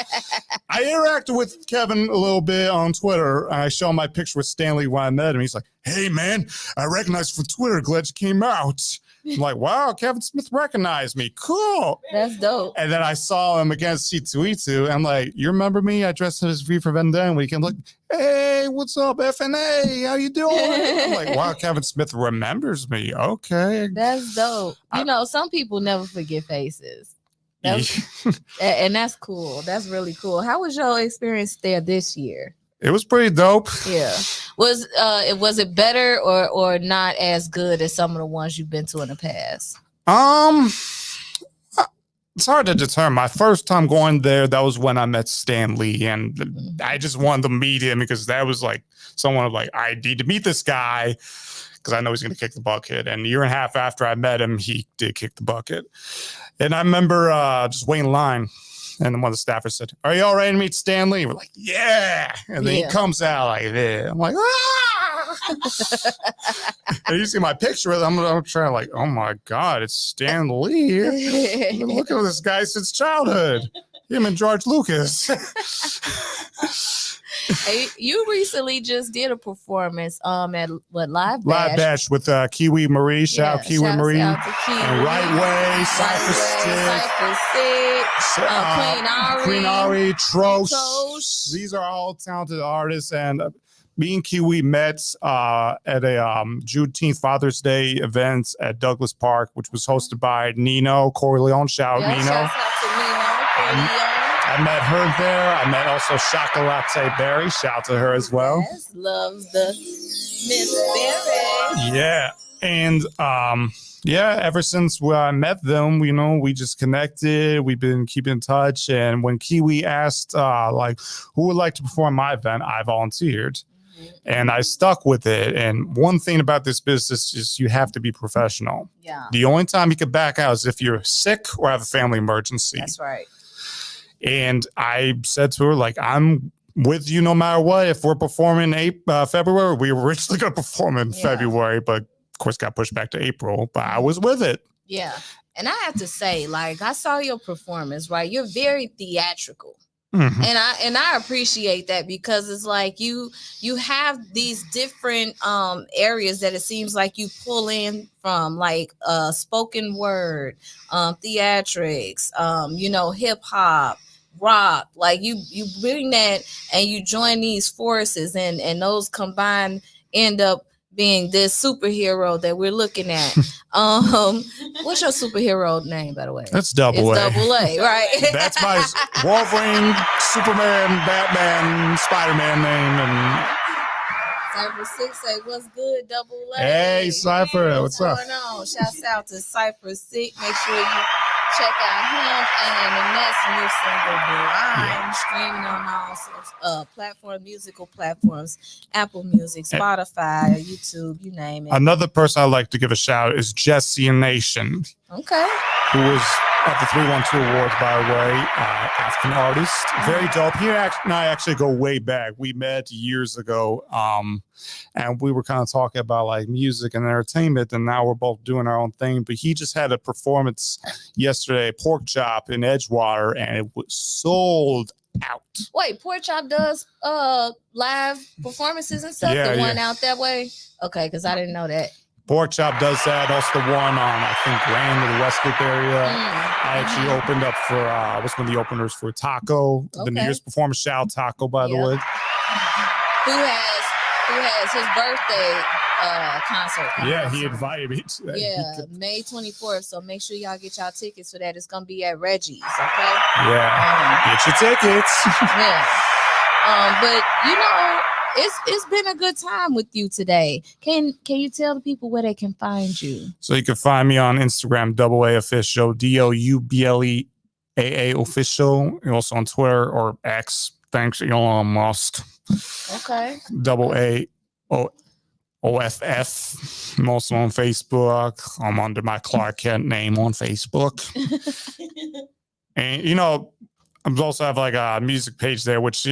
I interacted with Kevin a little bit on Twitter. And I showed him my picture with Stanley when I met him. He's like, hey, man, I recognize you from Twitter. Glad you came out. I'm like, wow, Kevin Smith recognized me. Cool. That's dope. And then I saw him against C2E2. I'm like, you remember me? I dressed as V for Vendetta. And we can look, hey, what's up, FNA? How you doing? I'm like, wow, Kevin Smith remembers me. Okay. That's dope. Some people never forget faces. And that's cool. That's really cool. How was your experience there this year? It was pretty dope. Yeah. Was it better or not as good as some of the ones you've been to in the past? It's hard to determine. My first time going there, that was when I met Stan Lee, and I just wanted to meet him because that was like someone like, I need to meet this guy because I know he's going to kick the bucket. And a year and a half after I met him, he did kick the bucket. And I remember just waiting in line. And one of the staffers said, are you all ready to meet Stan Lee? We're like, yeah. And then he comes out like this. I'm like, ah. And you see my picture with him. I'm trying like, oh my God, it's Stan Lee. I've been looking at this guy since childhood. Him and George Lucas. Hey, you recently just did a performance at Live Bash? Live Bash with Kiwi Marie. Shout out Kiwi Marie. Out to Kiwi. And Right Way, Cypress Stick, Queen Ari, Trosh. These are all talented artists. And me and Kiwi met at a Juneteenth Father's Day event at Douglas Park, which was hosted by Nino Corleone. Shout out Nino. Shout out to Nino Corleone. I met her there. I met also Chocolate Berry. Shout out to her as well. Yes, loves the Miss Berry. Yeah. And ever since I met them, we just connected. We've been keeping in touch. And when Kiwi asked who would like to perform my event, I volunteered. And I stuck with it. And one thing about this business is you have to be professional. Yeah. The only time you can back out is if you're sick or have a family emergency. That's right. And I said to her, like, I'm with you no matter what. If we're performing February, we were originally going to perform in February, but of course got pushed back to April. But I was with it. Yeah. And I have to say, I saw your performance, right? You're very theatrical. Mm-hmm. And I appreciate that because it's like you have these different areas that it seems like you pull in from, like spoken word, theatrics, hip hop, rock. Like you bring that and you join these forces and those combined end up being this superhero that we're looking at. What's your superhero name, by the way? That's Double A. Double A, right? That's my Wolverine, Superman, Batman, Spider-Man name. And Cypher 6 say, what's good, Double A? Hey, Cypher, what's up? What's going on? Shouts out to Cypher 6. Make sure you check out him and the next new single, Blind, streaming on all musical platforms, Apple Music, Spotify, YouTube, you name it. Another person I'd like to give a shout out is Jesse Nation. Okay. Who was at the 312 Awards, by the way, African artist. Very dope. He and I actually go way back. We met years ago, and we were kind of talking about like music and entertainment, and now we're both doing our own thing. But he just had a performance yesterday, Pork Chop in Edgewater, and it was sold out. Wait, Pork Chop does live performances and stuff? Yeah, the one out that way? Okay, because I didn't know that. Pork Chop does that. Also the one on, I think, Grand or the Westgate area. I actually opened up for, was one of the openers for Taco, the New Year's performance. Shout out Taco, by the way. Who has his birthday concert. Yeah, he invited me to that. Yeah, May 24th. So make sure y'all get y'all tickets for that. It's gonna be at Reggie's, okay? Yeah. Get your tickets. Yeah. But you know, it's been a good time with you today. Can you tell the people where they can find you? So you can find me on Instagram, Double A Official, DOUBLE AA Official, and also on Twitter or X. Thanks, Elon Musk. Okay. Double A OFF. I'm also on Facebook. I'm under my Clark Kent name on Facebook. And, you know, I also have like a music page there, which,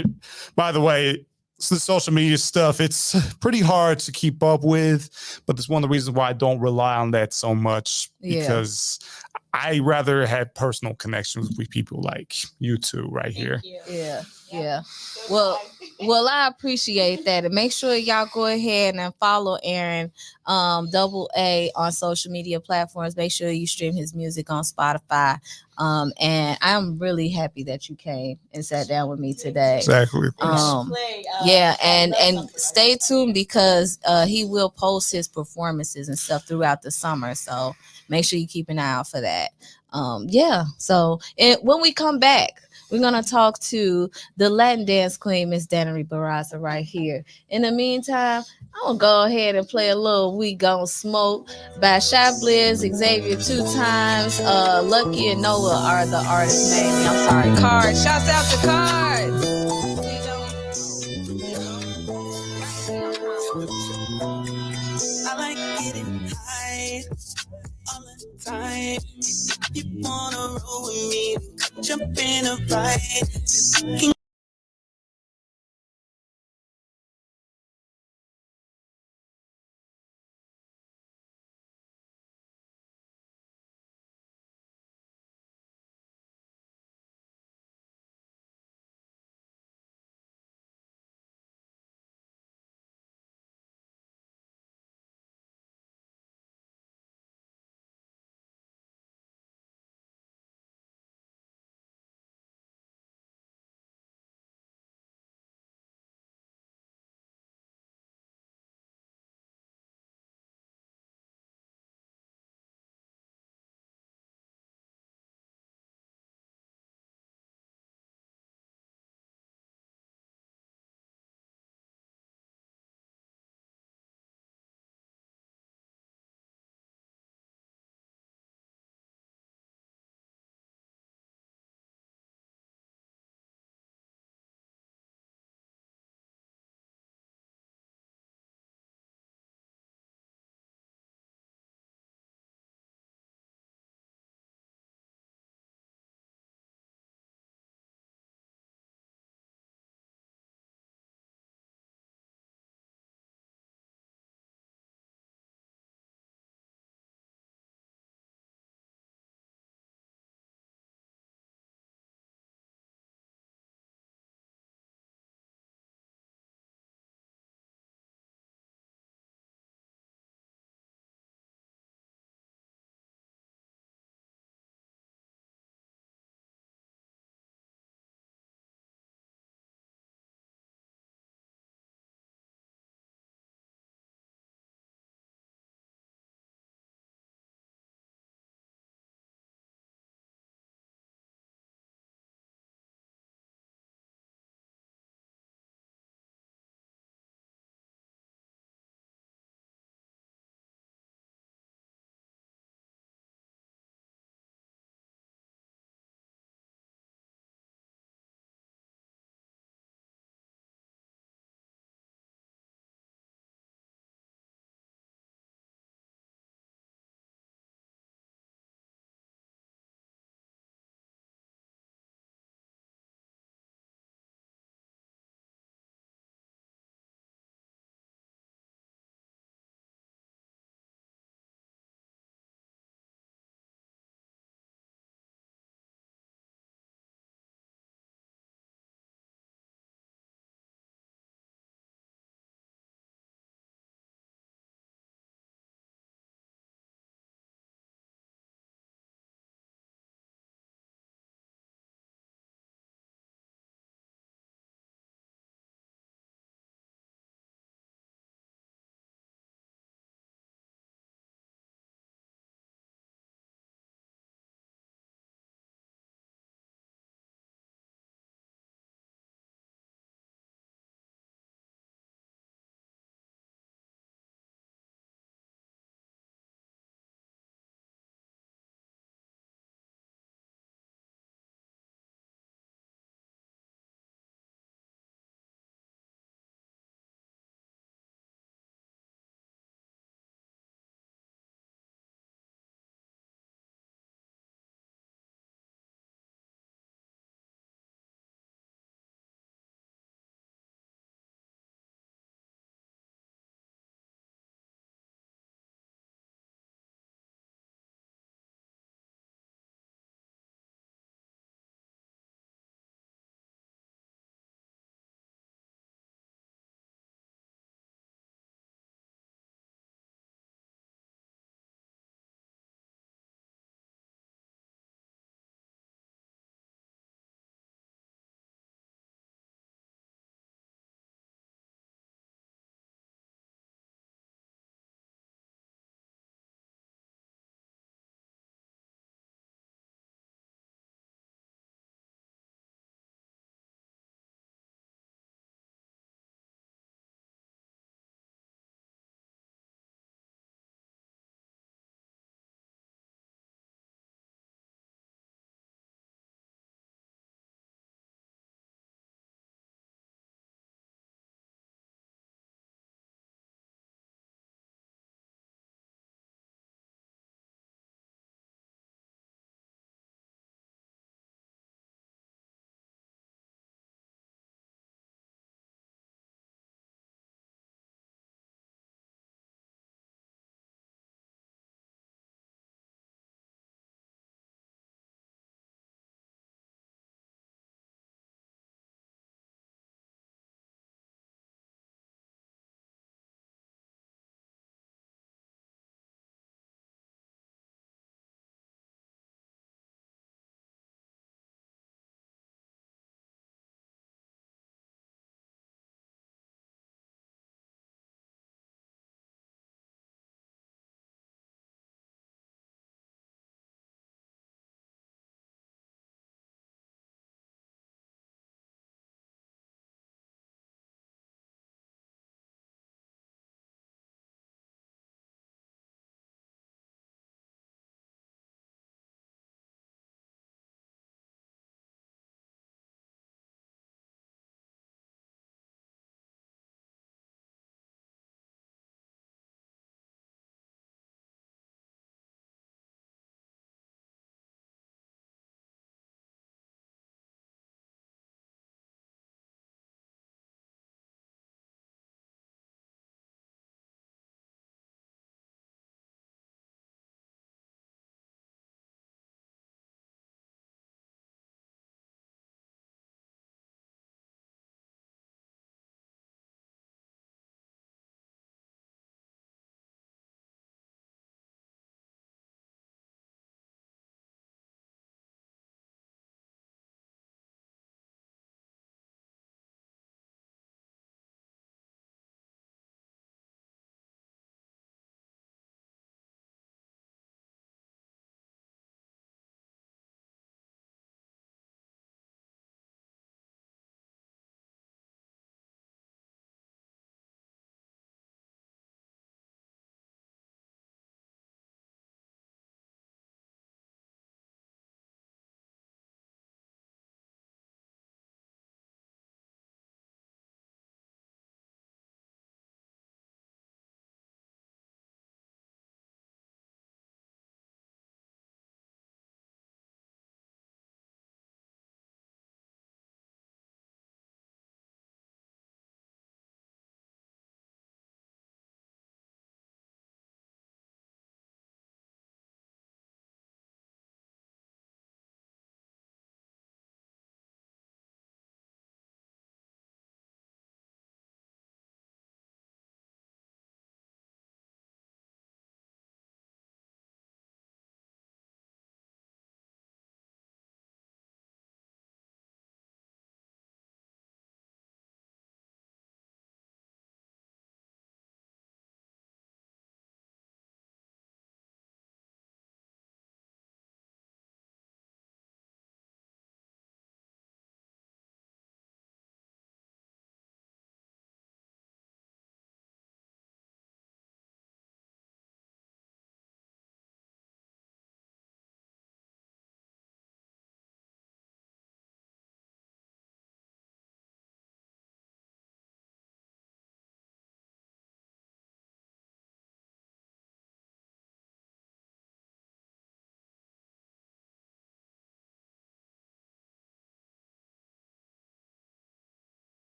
by the way, the social media stuff, it's pretty hard to keep up with, but it's one of the reasons why I don't rely on that so much, because I rather have personal connections with people like you two right here. Yeah. Well, I appreciate that. And make sure y'all go ahead and follow Aaron Double A on social media platforms. Make sure you stream his music on Spotify. And I'm really happy that you came and sat down with me today. Exactly. And stay tuned, because he will post his performances and stuff throughout the summer. So make sure you keep an eye out for that. So when we come back, we're going to talk to the Latin dance queen, Miss Danery Barraza, right here. In the meantime, I'm going to go ahead and play a little We Gon' Smoke by Shy Blizz, Xavier 2 times. Lucky and Noah are the artists mainly. I'm sorry, Cards. Shouts out to Cards. I like getting high all the time. You wanna roll with me? Jump in a ride.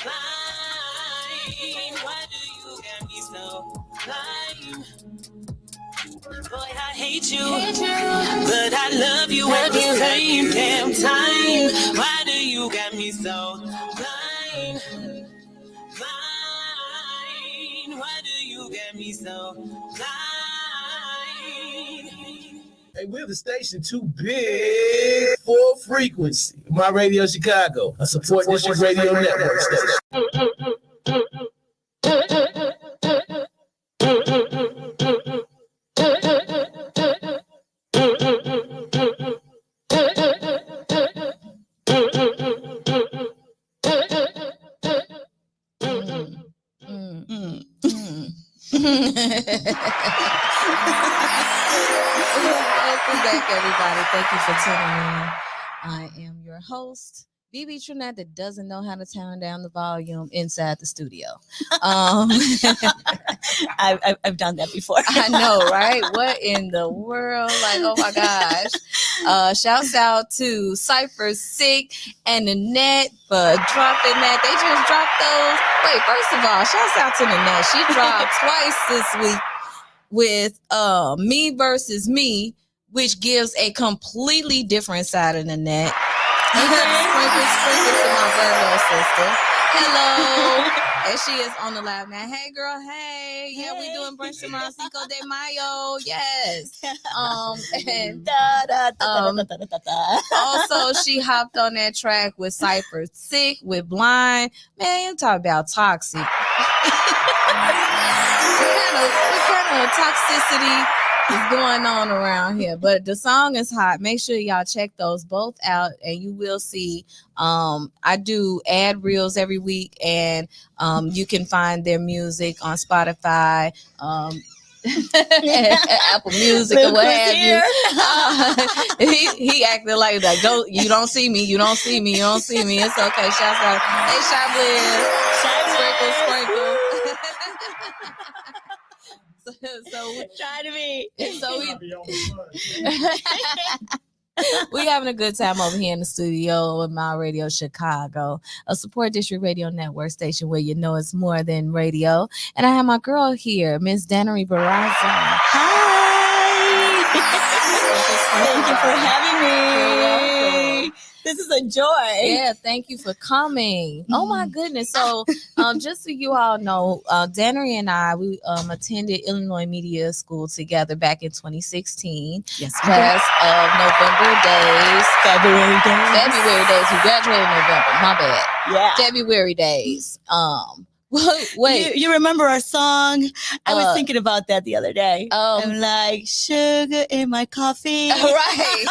Blind, why do you got me so blind? Boy, I hate you, but I love you at the same damn time. Why do you got me so blind? Blind, why do you got me so blind? Hey, we're the station too big for frequency. My Radio Chicago, a support district radio network station. Welcome back, everybody. Thank you for tuning in. I am your host, BB Trinette, that doesn't know how to turn down the volume inside the studio. I've done that before. I know, right? What in the world? Like, oh my gosh. Shouts out to Cypher Sick and Annette for dropping that. They just dropped those. Wait, first of all, shouts out to Annette. She dropped twice this week with Me Versus Me, which gives a completely different side of Annette. Sprinkles to my Virgo sister. Hello. And she is on the live now. Hey, girl. Hey. Yeah, we doing brunch tomorrow. Cinco de Mayo. Yes. Also, she hopped on that track with Cypher Sick, with Blind. Man, you talk about toxic. What kind of toxicity is going on around here? But the song is hot. Make sure y'all check those both out, and you will see I do ad reels every week, and you can find their music on Spotify, Apple Music, or what have you. He acted like that. You don't see me. You don't see me. You don't see me. It's okay. Shouts out. Hey, Shabliz. Sprinkle. So try to be. So we having a good time over here in the studio with My Radio Chicago, a support district radio network station where you know it's more than radio. And I have my girl here, Miss Danery and Double AA. Hi. Thank you for having me. This is a joy. Yeah, thank you for coming. Oh my goodness. So just so you all know, Danery and I, we attended Illinois Media School together back in 2016. Yes. Class of November days. February days. We graduated in November. My bad. Yeah. February days. Wait. You remember our song? I was thinking about that the other day. I'm like, sugar in my coffee. Right.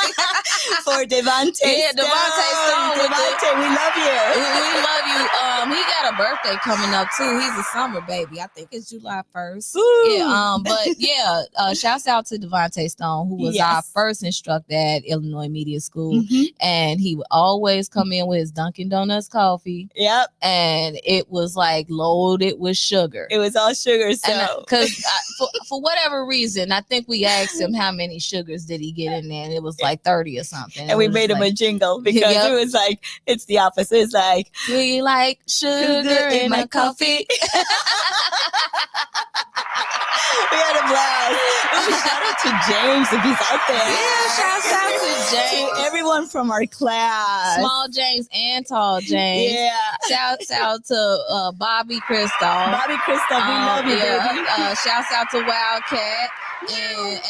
For Devante. Yeah, Devante Stone. Devante, we love you. We love you. He got a birthday coming up too. He's a summer baby. I think it's July 1st. Ooh. Yeah. But yeah, shouts out to Devante Stone, who was our first instructor at Illinois Media School. And he would always come in with his Dunkin' Donuts coffee. Yep. And it was like loaded with sugar. It was all sugar. So because for whatever reason, I think we asked him how many sugars did he get in there, and it was like 30 or something. And we made him a jingle because it was like, it's the opposite. It's like, we like sugar in my coffee. We had a blast. Ooh, shout out to James if he's out there. Yeah, shouts out to James. To everyone from our class. Small James and Tall James. Yeah. Shouts out to Bobby Crystal. Bobby Crystal, we love you, baby. Shouts out to Wildcat. And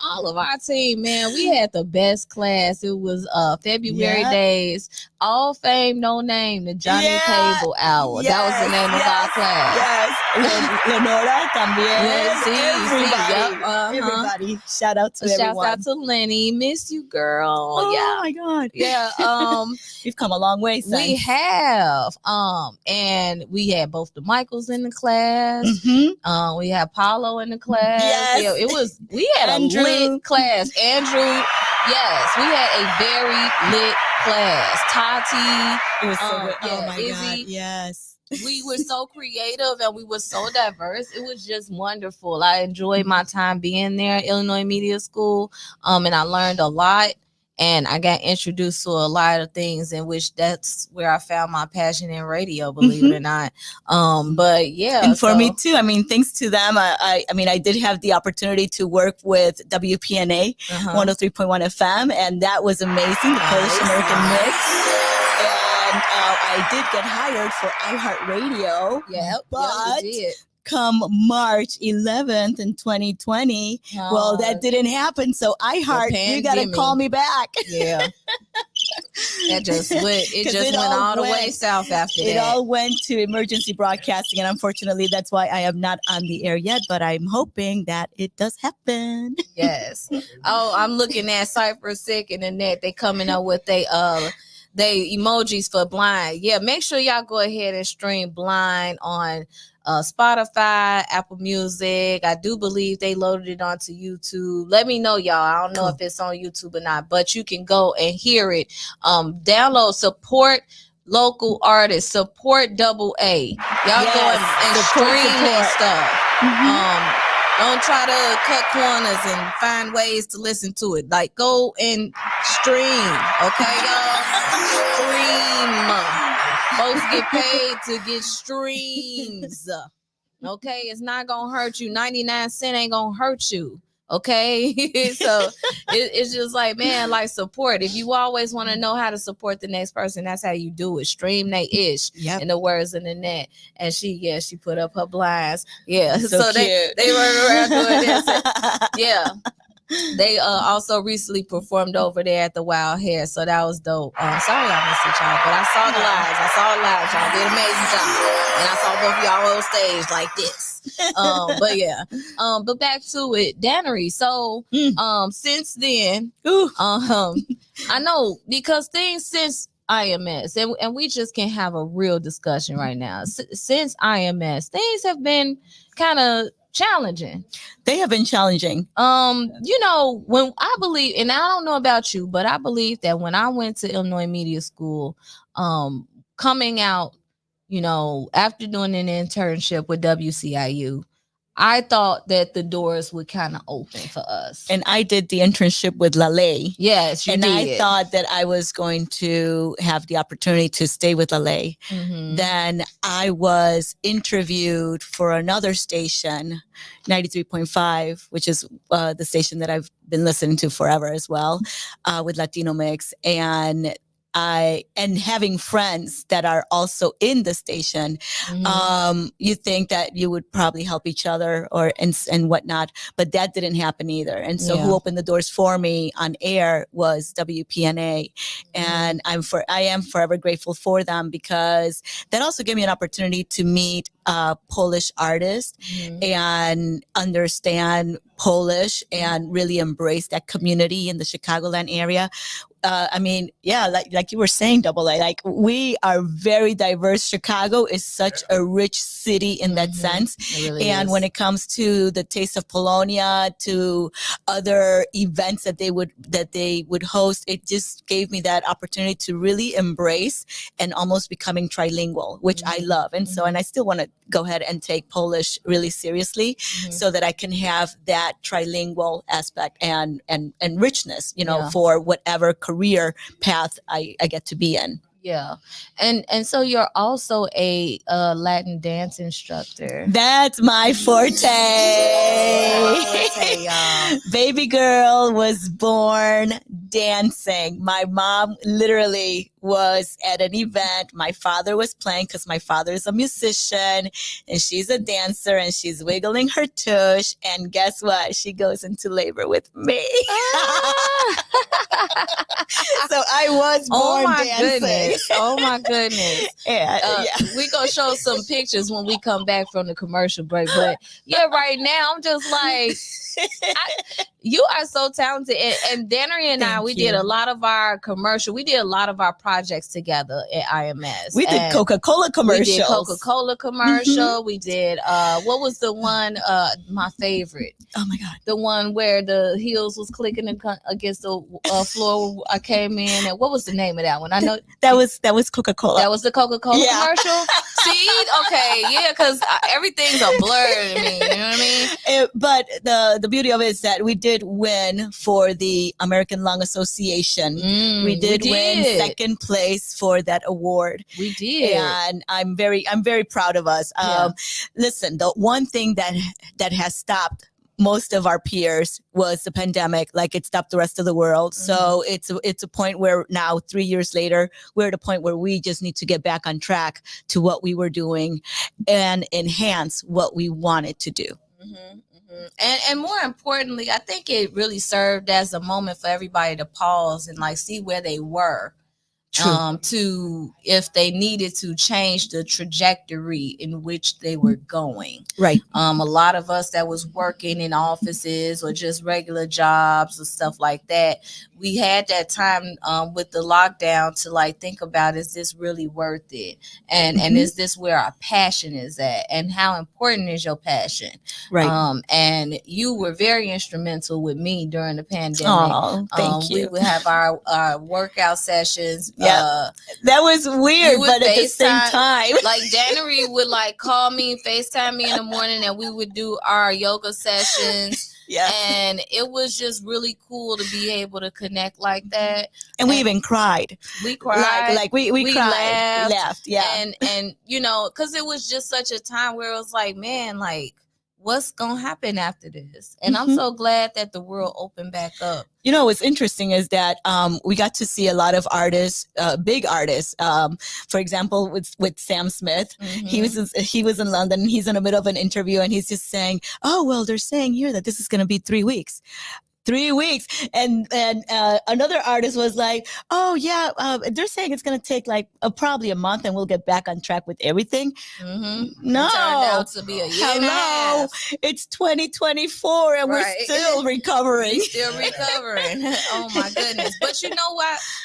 all of our team, man, we had the best class. It was February days, all fame, no name, the Johnny Cable Hour. That was the name of our class. Yes, Lenora también. Everybody. Everybody. Shout out to everyone. Shout out to Lenny. Miss you, girl. Oh my God. Yeah. We've come a long way, son. We have. And we had both the Michaels in the class. We had Paulo in the class. Yes. Yeah, we had Andrew. A lit class. Andrew. Yes, we had a very lit class. Tati. It was so good. Yeah, Oh my Izzy. God. Yes. We were so creative and we were so diverse. It was just wonderful. I enjoyed my time being there at Illinois Media School. And I learned a lot. and I got introduced to a lot of things, in which that's where I found my passion in radio, believe it or not. But yeah, and for me too. I mean, thanks to them, I mean, I did have the opportunity to work with WPNA 103.1 FM, and that was amazing. The Polish American mix. And I did get hired for iHeartRadio. Yeah, but you did. Come March 11th in 2020, well, that didn't happen. So iHeart, you got to call me back. Yeah. That just went, it went all the way south after that. It all went to emergency broadcasting, and unfortunately, that's why I am not on the air yet, but I'm hoping that it does happen. Yes. Oh, I'm looking at Cypher Sick and Annette. They coming up with they emojis for Blind. Yeah, make sure y'all go ahead and stream Blind on Spotify, Apple Music. I do believe they loaded it onto YouTube. Let me know, y'all. I don't know if it's on YouTube or not, but you can go and hear it. Download, support local artists, support Double A. Y'all go and stream that stuff. Don't try to cut corners and find ways to listen to it. Like, go and stream, okay, y'all? Stream. Folks get paid to get streams. Okay, it's not gonna hurt you. 99 cents ain't gonna hurt you. Okay, so it's just like, man, like, support. If you always want to know how to support the next person, that's how you do it. Stream they ish, in the words of the net. And she put up her blinds. Yeah, so they run around doing this. Yeah. They also recently performed over there at the Wild Hair, so that was dope. Sorry I missed it, y'all, but I saw the lives. Y'all did an amazing job, and I saw both of y'all on stage like this. But yeah, but back to it, Danery. So since then, I know, because things since IMS, and we just can't have a real discussion right now. Since IMS, things have been kind of challenging. They have been challenging. You know, when I believe, and I don't know about you, but I believe that when I went to Illinois Media School, coming out, you know, after doing an internship with WCIU, I thought that the doors would kind of open for us. And I did the internship with Lale. Yes, you and did. I thought that I was going to have the opportunity to stay with Lale. Then I was interviewed for another station, 93.5, which is the station that I've been listening to forever as well, with Latino Mix. And having friends that are also in the station, you think that you would probably help each other and whatnot, but that didn't happen either. And so who opened the doors for me on air was WPNA. And I am forever grateful for them, because that also gave me an opportunity to meet Polish artists and understand Polish and really embrace that community in the Chicagoland area. I mean, yeah, like you were saying, Double A, like, we are very diverse. Chicago is such a rich city in that sense. It really and is. when it comes to the Taste of Polonia, to other events that they would host, it just gave me that opportunity to really embrace and almost becoming trilingual, which I love. And so, and I still want to go ahead and take Polish really seriously, so that I can have that trilingual aspect and richness, you know, for whatever career path I get to be in. Yeah. And so you're also a Latin dance instructor. That's my forte. Y'all. Baby girl was born dancing. My mom literally was at an event. My father was playing, because my father is a musician and she's a dancer, and she's wiggling her tush. And guess what? She goes into labor with me. So I was born dancing. Goodness. Oh my goodness. Yeah. We gonna show some pictures when we come back from the commercial break. But yeah, right now I'm just like, you are so talented. And Danery and I, we did a lot of our commercial. We did a lot of our projects together at IMS. We did Coca-Cola commercials. We did Coca-Cola commercial. We did what was the one? My favorite. Oh my God, the one where the heels was clicking against the floor. I came in, and what was the name of that one? I know that was Coca-Cola. That was the Coca-Cola commercial. See, okay, yeah, because everything's a blur to me. You know what I mean? But the beauty of it is that we did win for the American Lung Association. We did win second place for that award. We did, and I'm very proud of us. Listen, the one thing that has stopped most of our peers was the pandemic. Like, it stopped the rest of the world. So it's a point where now 3 years later, we're at a point where we just need to get back on track to what we were doing and enhance what we wanted to do. And more importantly, I think it really served as a moment for everybody to pause and like see where they were. To if they needed to change the trajectory in which they were going. Right. A lot of us that was working in offices or just regular jobs or stuff like that, we had that time with the lockdown to like think about, is this really worth it? And is this where our passion is at? And how important is your passion? Right. And you were very instrumental with me during the pandemic. Oh, thank you. We would have our workout sessions. Yeah, that was weird, but at the same time, like Danery would like call me, FaceTime me in the morning, and we would do our yoga sessions. Yeah, and it was just really cool to be able to connect like that. And we even cried. We cried, like we cried, laughed. Yeah, and you know, because it was just such a time where it was like, man, like, what's gonna happen after this? And I'm so glad that the world opened back up. You know, what's interesting is that we got to see a lot of artists, big artists. For example, with Sam Smith, he was in London. And he's in the middle of an interview, and he's just saying, "Oh, well, they're saying here that this is going to be 3 weeks." 3 weeks. And another artist was like, "Oh yeah, they're saying it's going to take like probably a month, and we'll get back on track with everything." No, it turned out to be a year and a half. It's 2024, and we're still recovering. Oh my goodness! But you know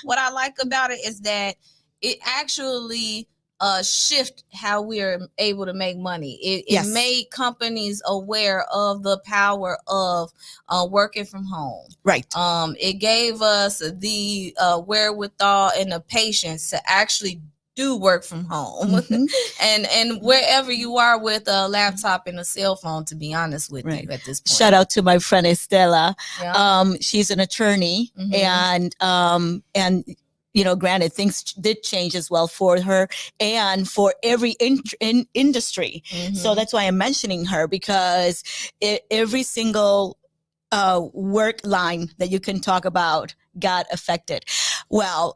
what I like about it is that it actually shift how we are able to make money. It made companies aware of the power of working from home. Right. It gave us the wherewithal and the patience to actually do work from home. and wherever you are with a laptop and a cell phone, to be honest with you at this point. Shout out to my friend Estela. She's an attorney, and you know, granted, things did change as well for her and for every industry. So that's why I'm mentioning her, because every single work line that you can talk about got affected. Well,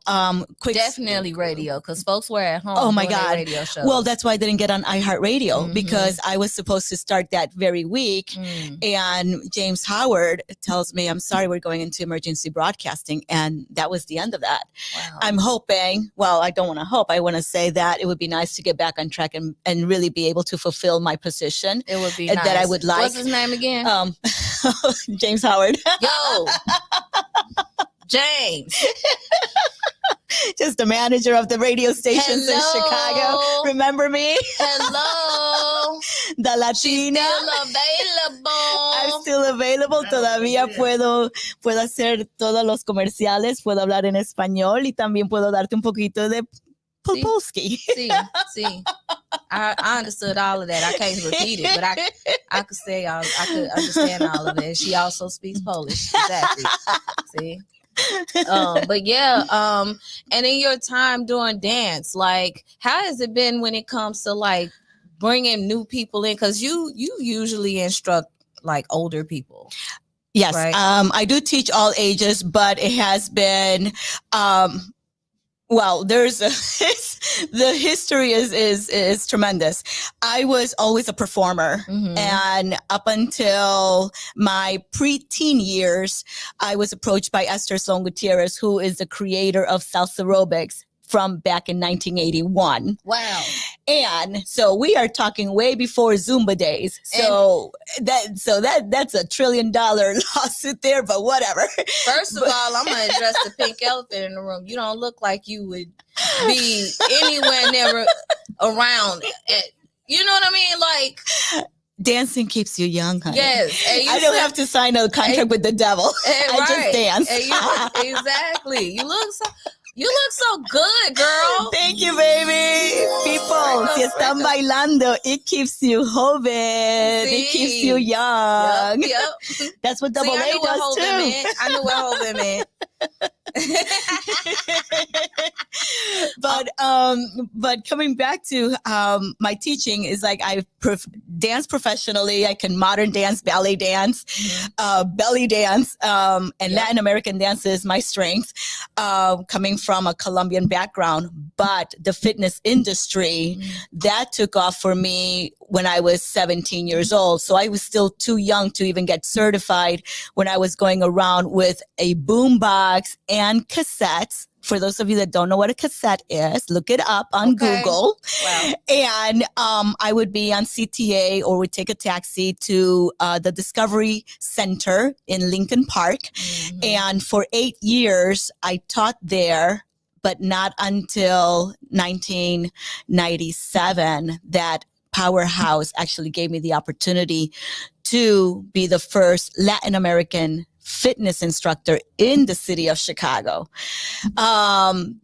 definitely radio, because folks were at home. Oh my God! Radio shows. Well, that's why I didn't get on iHeartRadio, because I was supposed to start that very week, and James Howard tells me, "I'm sorry, we're going into emergency broadcasting," and that was the end of that. Wow. I'm hoping. Well, I don't want to hope. I want to say that it would be nice to get back on track and really be able to fulfill my position. It would be nice. That I would like. What's his name again? James Howard. Yo. James. Just the manager of the radio stations in Chicago. Remember me? Hello. The Latina. I'm still available. Todavía puedo hacer todos los comerciales. Puedo hablar en español y también puedo darte un poquito de Polski. See. I understood all of that. I can't repeat it, but I could say I could understand all of it. She also speaks Polish. Exactly. See. But yeah, and in your time doing dance, like, how has it been when it comes to like bringing new people in? Because you usually instruct like older people. Yes, right? I do teach all ages, but it has been well, there's the history is tremendous. I was always a performer, and up until my preteen years, I was approached by Esther Sloan Gutierrez, who is the creator of salsa aerobics. from back in 1981. Wow. And so we are talking way before Zumba days. So that's a $1 trillion lawsuit there, but whatever. First of all, I'm gonna address the pink elephant in the room. You don't look like you would be anywhere near around it. You know what I mean? Like, dancing keeps you young, honey. yes. I don't have to sign a contract with the devil. I just dance. Exactly. You look so good, girl. Thank you, baby. People, si están bailando, it keeps you joven. It keeps you young. Yep. That's what Double A does too. I knew what Hovind meant. But coming back to my teaching is like I dance professionally. I can modern dance, ballet dance, belly dance, and Latin American dance is my strength. Coming from a Colombian background, but the fitness industry that took off for me when I was 17 years old. So I was still too young to even get certified when I was going around with a boombox and cassettes. For those of you that don't know what a cassette is, look it up on Google. Wow. And I would be on CTA or would take a taxi to the Discovery Center in Lincoln Park. And for 8 years, I taught there, but not until 1997 that Powerhouse actually gave me the opportunity to be the first Latin American fitness instructor in the city of Chicago. From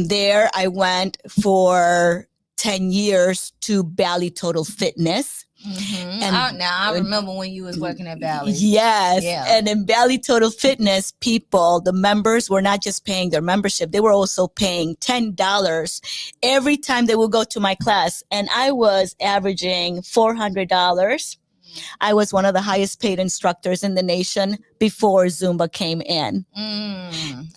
there, I went for 10 years to Bally Total Fitness. And I remember when you was working at Bally. Yes. Yeah. And in Bally Total Fitness, the members were not just paying their membership, they were also paying $10 every time they would go to my class. And I was averaging $400. I was one of the highest paid instructors in the nation before Zumba came in.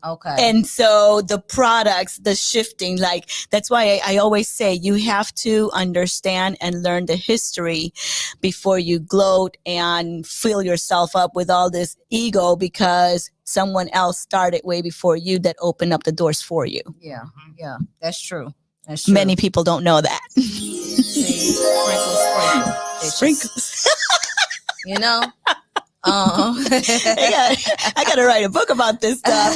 Okay. And so the products, the shifting, like that's why I always say you have to understand and learn the history before you gloat and fill yourself up with all this ego because someone else started way before you that opened up the doors for you. Yeah, that's true. That's true. Many people don't know that. See, sprinkles. You know? I gotta write a book about this stuff.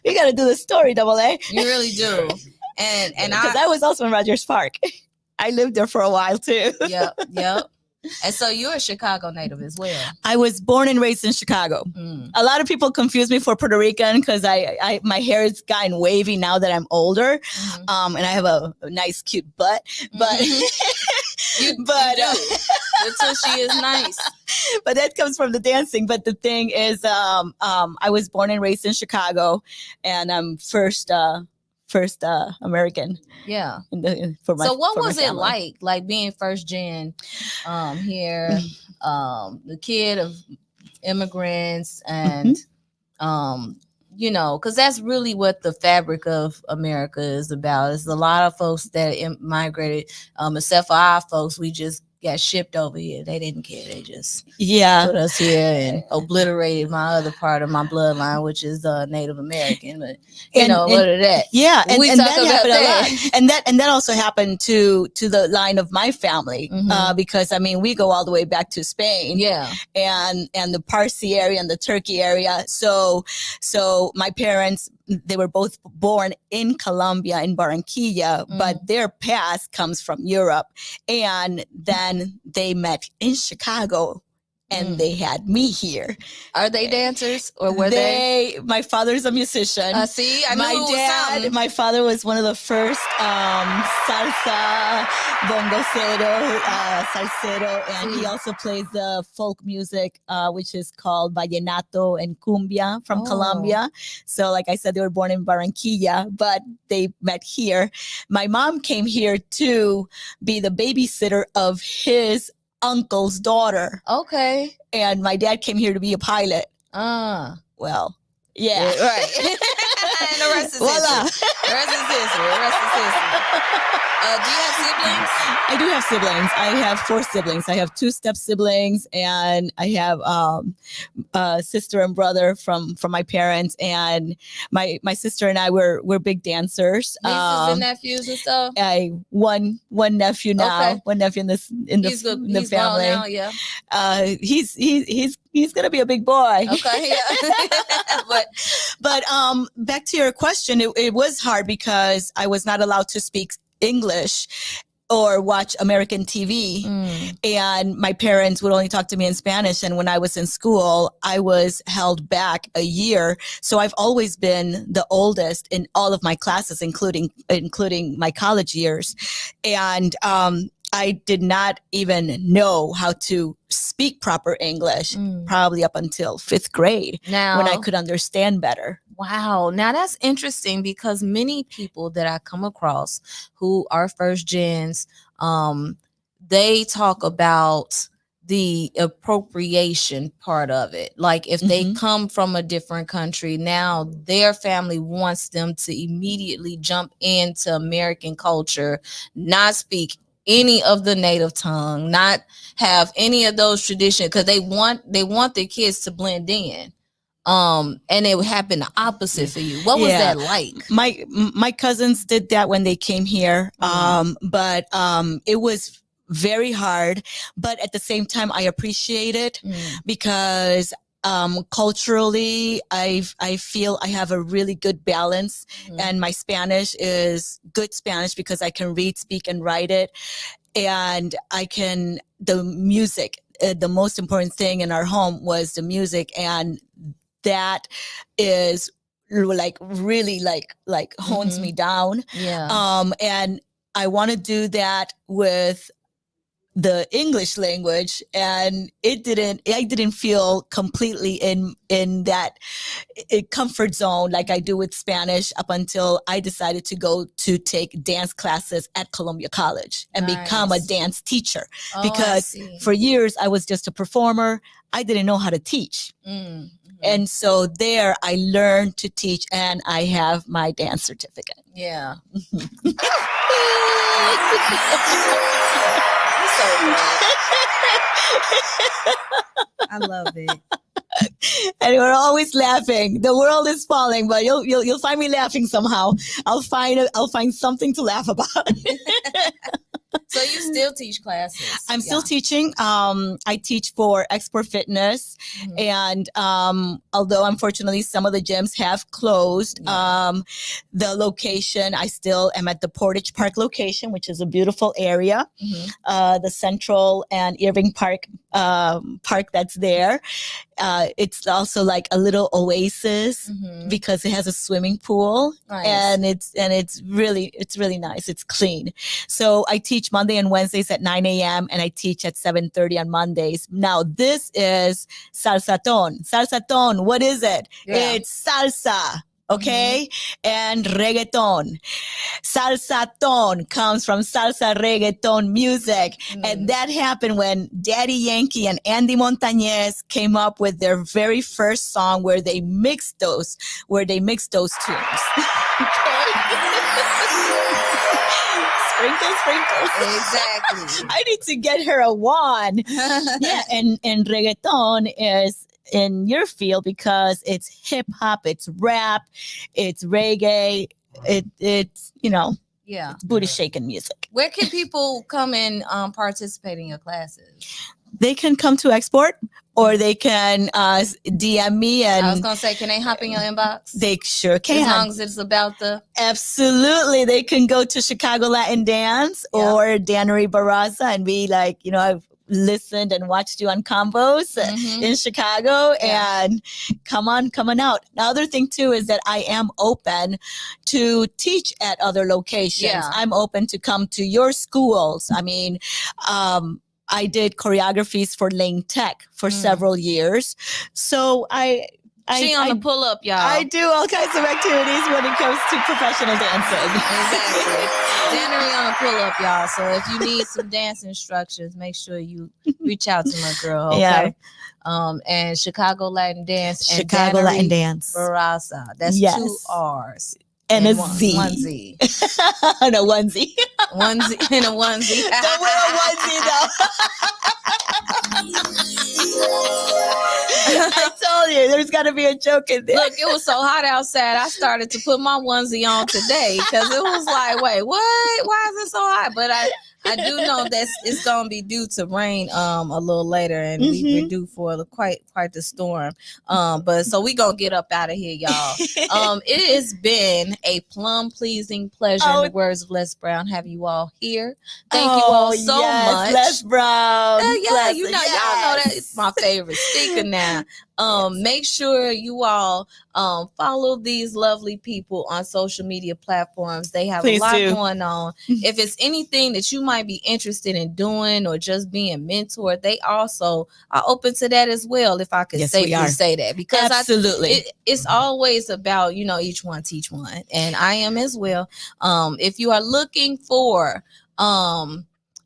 We gotta do the story, Double A. You really do. And because I was also in Rogers Park. I lived there for a while too. Yep. And so you're a Chicago native as well. I was born and raised in Chicago. A lot of people confuse me for Puerto Rican because I my hair has gotten wavy now that I'm older, and I have a nice, cute butt. But until she is nice. But that comes from the dancing. But the thing is, I was born and raised in Chicago, and I'm first American. Yeah. For my, so what for was my it family. like being first gen here, the kid of immigrants and you know, because that's really what the fabric of America is about. There's a lot of folks that migrated, except for our folks, we just got shipped over here. They didn't care. They just put us here and obliterated my other part of my bloodline, which is Native American. But you know, what of that? Yeah, and we that talk about happened that. a lot. And that also happened to the line of my family, because I mean we go all the way back to Spain. Yeah, and the Parsi area and the Turkey area. So my parents, they were both born in Colombia, in Barranquilla, but their past comes from Europe. And then they met in Chicago and they had me here. Are they dancers or were they? My father's a musician. See, I knew my father was one of the first salsa, bongocero, salsero, and he also plays the folk music, which is called vallenato and cumbia from Colombia. So like I said, they were born in Barranquilla, but they met here. My mom came here to be the babysitter of his uncle's daughter. Okay. And my dad came here to be a pilot. Well, yeah. Right. And the rest is Voila. history. The rest is history. The rest is history. Do you have siblings? I do have siblings. I have 4 siblings. I have 2 step siblings, and I have a sister and brother from my parents. And my sister and I we're big dancers. Nieces and nephews and stuff. I one nephew now. Okay. One nephew in the He's family. grown now, yeah. He's gonna be a big boy. Okay, yeah. But back to your question, it was hard because I was not allowed to speak English or watch American TV. And my parents would only talk to me in Spanish. And when I was in school, I was held back a year. So I've always been the oldest in all of my classes, including my college years. And I did not even know how to speak proper English, probably up until 5th grade, now, when I could understand better. Wow. Now that's interesting because many people that I come across who are first gens, they talk about the appropriation part of it. Like if they come from a different country, now their family wants them to immediately jump into American culture, not speak any of the native tongue, not have any of those traditions, because they want their kids to blend in. And it would happen the opposite for you. What was that like? My cousins did that when they came here. But it was very hard, but at the same time I appreciate it because culturally I feel I have a really good balance, and my Spanish is good Spanish because I can read, speak, and write it. And the music, the most important thing in our home was the music, and that is like really like hones me down. And I want to do that with the English language, and I didn't feel completely in that comfort zone like I do with Spanish up until I decided to go to take dance classes at Columbia College and become a dance teacher. Because for years I was just a performer. I didn't know how to teach. And so there I learned to teach, and I have my dance certificate. Yeah. I love it. And we're always laughing. The world is falling, but you'll find me laughing somehow. I'll find something to laugh about. So you still teach classes? I'm still teaching. I teach for Export Fitness, and although unfortunately some of the gyms have closed, the location, I still am at the Portage Park location, which is a beautiful area. The Central and Irving Park that's there. It's also like a little oasis because it has a swimming pool, and it's really nice. It's clean. So I teach Monday and Wednesdays at 9 a.m. and I teach at 7:30 on Mondays. Now this is salsaton. Salsaton, what is it? It's salsa. Okay, and reggaeton. Salsaton comes from salsa reggaeton music, and that happened when Daddy Yankee and Andy Montañez came up with their very first song where they mixed those tunes. Sprinkles. Exactly. I need to get her a wand. Yeah, and reggaeton is in your field because it's hip hop, it's rap, it's reggae, it's booty shaking music. Where can people come and participate in your classes? They can come to Export, or they can DM me. And I was gonna say, can they hop in your inbox? They sure can. As long as it's about Absolutely. They can go to Chicago Latin Dance or Danery Barraza and be like, I've listened and watched you on Convos in Chicago, and come on out. The other thing too is that I am open to teach at other locations. I'm open to come to your schools. I mean, I did choreographies for Lane Tech for several years. So She on the pull up, y'all. I do all kinds of activities when it comes to professional dancing. Exactly. Danery on the pull up, y'all. So if you need some dance instructions, make sure you reach out to my girl. Okay. Yeah. And Chicago Latin Dance. Chicago and Latin Dance. Barraza. That's Yes. 2 R's. And a one Z. Z. And a onesie. Onesie and a onesie. Don't wear a onesie though. I told you there's got to be a joke in there. Look, it was so hot outside. I started to put my onesie on today because it was like, wait, what? Why is it so hot? But I do know that it's gonna be due to rain a little later, and we're due for quite the storm. But so we gonna get up out of here, y'all. It has been a plum pleasing pleasure, in the words of Les Brown, have you all here. Thank you all so much. Les Brown. Yeah, you know, y'all know that it's my favorite speaker now. Make sure you all follow these lovely people on social media platforms. They have a lot going on. If it's anything that you might be interested in doing or just being mentored, they also are open to that as well, if I could safely say that. Because absolutely, it's always about, you know, each one teach one. And I am as well. If you are looking for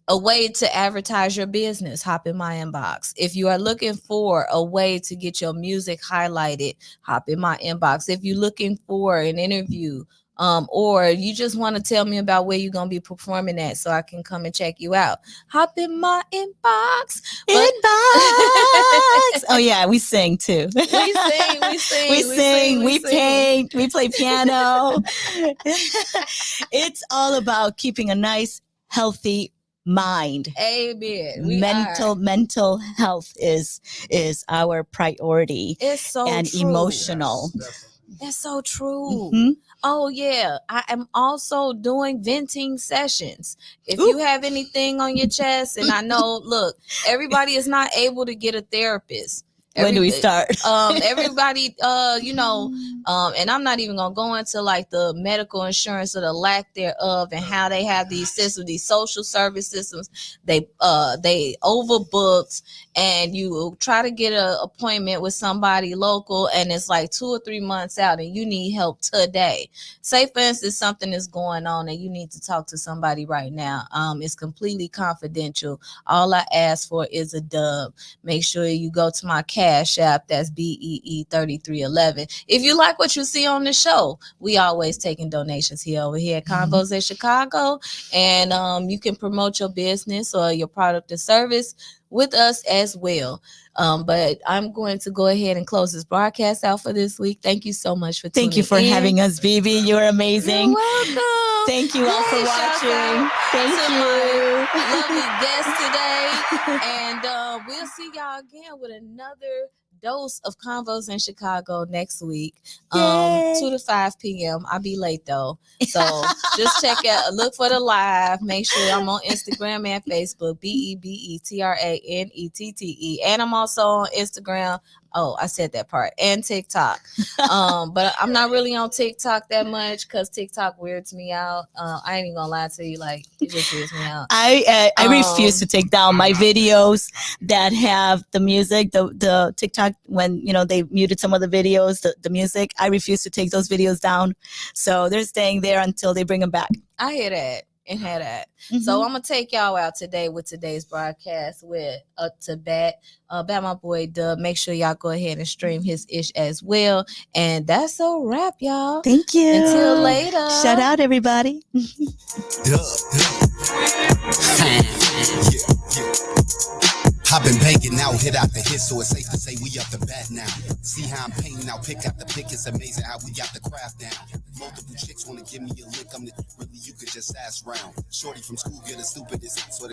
a way to advertise your business, hop in my inbox. If you are looking for a way to get your music highlighted, hop in my inbox. If you're looking for an interview, or you just want to tell me about where you're going to be performing at so I can come and check you out, hop in my inbox. Oh yeah, we sing too. We sing, we paint, we play piano. It's all about keeping a nice, healthy mind. Amen. Mental health is our priority. It's so and true. Emotional. That's so true. Oh yeah, I am also doing venting sessions. If you have anything on your chest, and I know, look, everybody is not able to get a therapist. When do we start? Everybody, you know, and I'm not even gonna go into like the medical insurance or the lack thereof, and how they have these systems, these social service systems. They overbooked, and you try to get an appointment with somebody local, and it's like 2 or 3 months out, and you need help today. Say, for instance, something is going on, and you need to talk to somebody right now. It's completely confidential. All I ask for is a dub. Make sure you go to my Cash App. That's BEE3311. If you like what you see on the show, we always taking donations over here at Convos in Chicago, and you can promote your business or your product or service with us as well. But I'm going to go ahead and close this broadcast out for this week. Thank you so much for tuning in. Thank you for having us, Bibi. You're amazing. You're welcome. Thank you all for watching. Thank you. Lovely guest today. And we'll see y'all again with another dose of Convos in Chicago next week, 2 to 5 p.m. I'll be late though, so just check out, look for the live. Make sure I'm on Instagram and Facebook, BEBETRANETTE, and I'm also on Instagram. Oh, I said that part. And TikTok. But I'm not really on TikTok that much because TikTok weirds me out. I ain't even gonna lie to you, like it just weirds me out. I refuse to take down my videos that have the music, the TikTok, when you know they muted some of the videos, the music. I refuse to take those videos down. So they're staying there until they bring them back. I hear that. And had that. So I'm gonna take y'all out today with today's broadcast with Up to Bat by my boy Dub. Make sure y'all go ahead and stream his ish as well. And that's a wrap, y'all. Thank you. Until later. Shout out, everybody. I've been banging out, hit out the hit, so it's safe to say we up the bat now. See how I'm painting out, pick out the pick, it's amazing how we got the craft down. Multiple chicks wanna give me a lick, really you could just ask round. Shorty from school get the stupidest, so